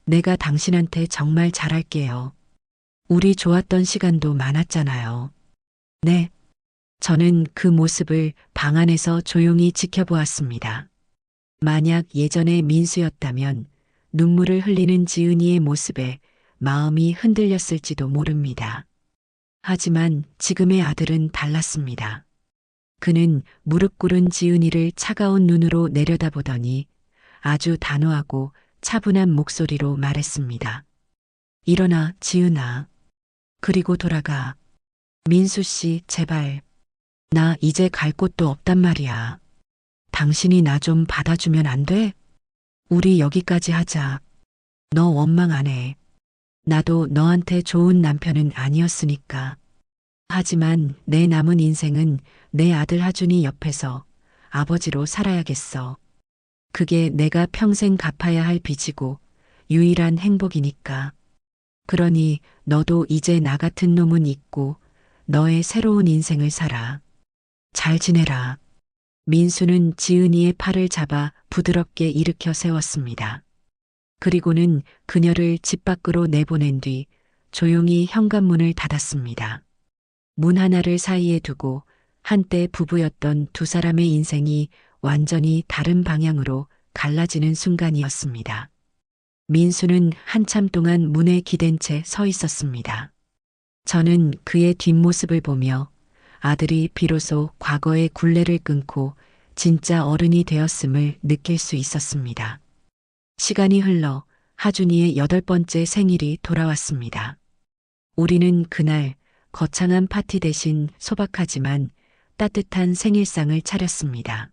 내가 당신한테 정말 잘할게요. 우리 좋았던 시간도 많았잖아요. 네. 저는 그 모습을 방 안에서 조용히 지켜보았습니다. 만약 예전의 민수였다면 눈물을 흘리는 지은이의 모습에 마음이 흔들렸을지도 모릅니다. 하지만 지금의 아들은 달랐습니다. 그는 무릎 꿇은 지은이를 차가운 눈으로 내려다보더니 아주 단호하고 차분한 목소리로 말했습니다. 일어나, 지은아. 그리고 돌아가. 민수 씨, 제발. 나 이제 갈 곳도 없단 말이야. 당신이 나 좀 받아주면 안 돼? 우리 여기까지 하자. 너 원망 안 해. 나도 너한테 좋은 남편은 아니었으니까. 하지만 내 남은 인생은 내 아들 하준이 옆에서 아버지로 살아야겠어. 그게 내가 평생 갚아야 할 빚이고 유일한 행복이니까. 그러니 너도 이제 나 같은 놈은 잊고 너의 새로운 인생을 살아. 잘 지내라. 민수는 지은이의 팔을 잡아 부드럽게 일으켜 세웠습니다. 그리고는 그녀를 집 밖으로 내보낸 뒤 조용히 현관문을 닫았습니다. 문 하나를 사이에 두고 한때 부부였던 두 사람의 인생이 완전히 다른 방향으로 갈라지는 순간이었습니다. 민수는 한참 동안 문에 기댄 채 서 있었습니다. 저는 그의 뒷모습을 보며 아들이 비로소 과거의 굴레를 끊고 진짜 어른이 되었음을 느낄 수 있었습니다. 시간이 흘러 하준이의 8번째 생일이 돌아왔습니다. 우리는 그날 거창한 파티 대신 소박하지만 따뜻한 생일상을 차렸습니다.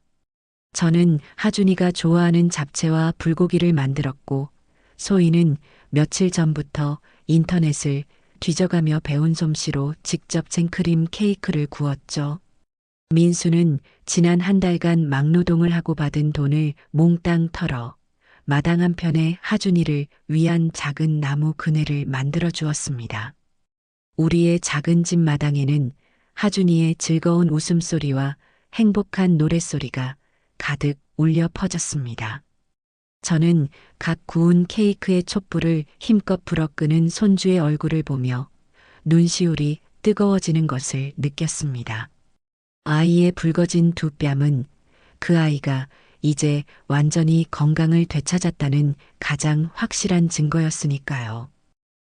저는 하준이가 좋아하는 잡채와 불고기를 만들었고 소희는 며칠 전부터 인터넷을 뒤져가며 배운 솜씨로 직접 생크림 케이크를 구웠죠. 민수는 지난 한 달간 막노동을 하고 받은 돈을 몽땅 털어 마당 한편에 하준이를 위한 작은 나무 그네를 만들어 주었습니다. 우리의 작은 집 마당에는 하준이의 즐거운 웃음소리와 행복한 노랫소리가 가득 울려 퍼졌습니다. 저는 각 구운 케이크의 촛불을 힘껏 불어 끄는 손주의 얼굴을 보며 눈시울이 뜨거워지는 것을 느꼈습니다. 아이의 붉어진 두 뺨은 그 아이가 이제 완전히 건강을 되찾았다는 가장 확실한 증거였으니까요.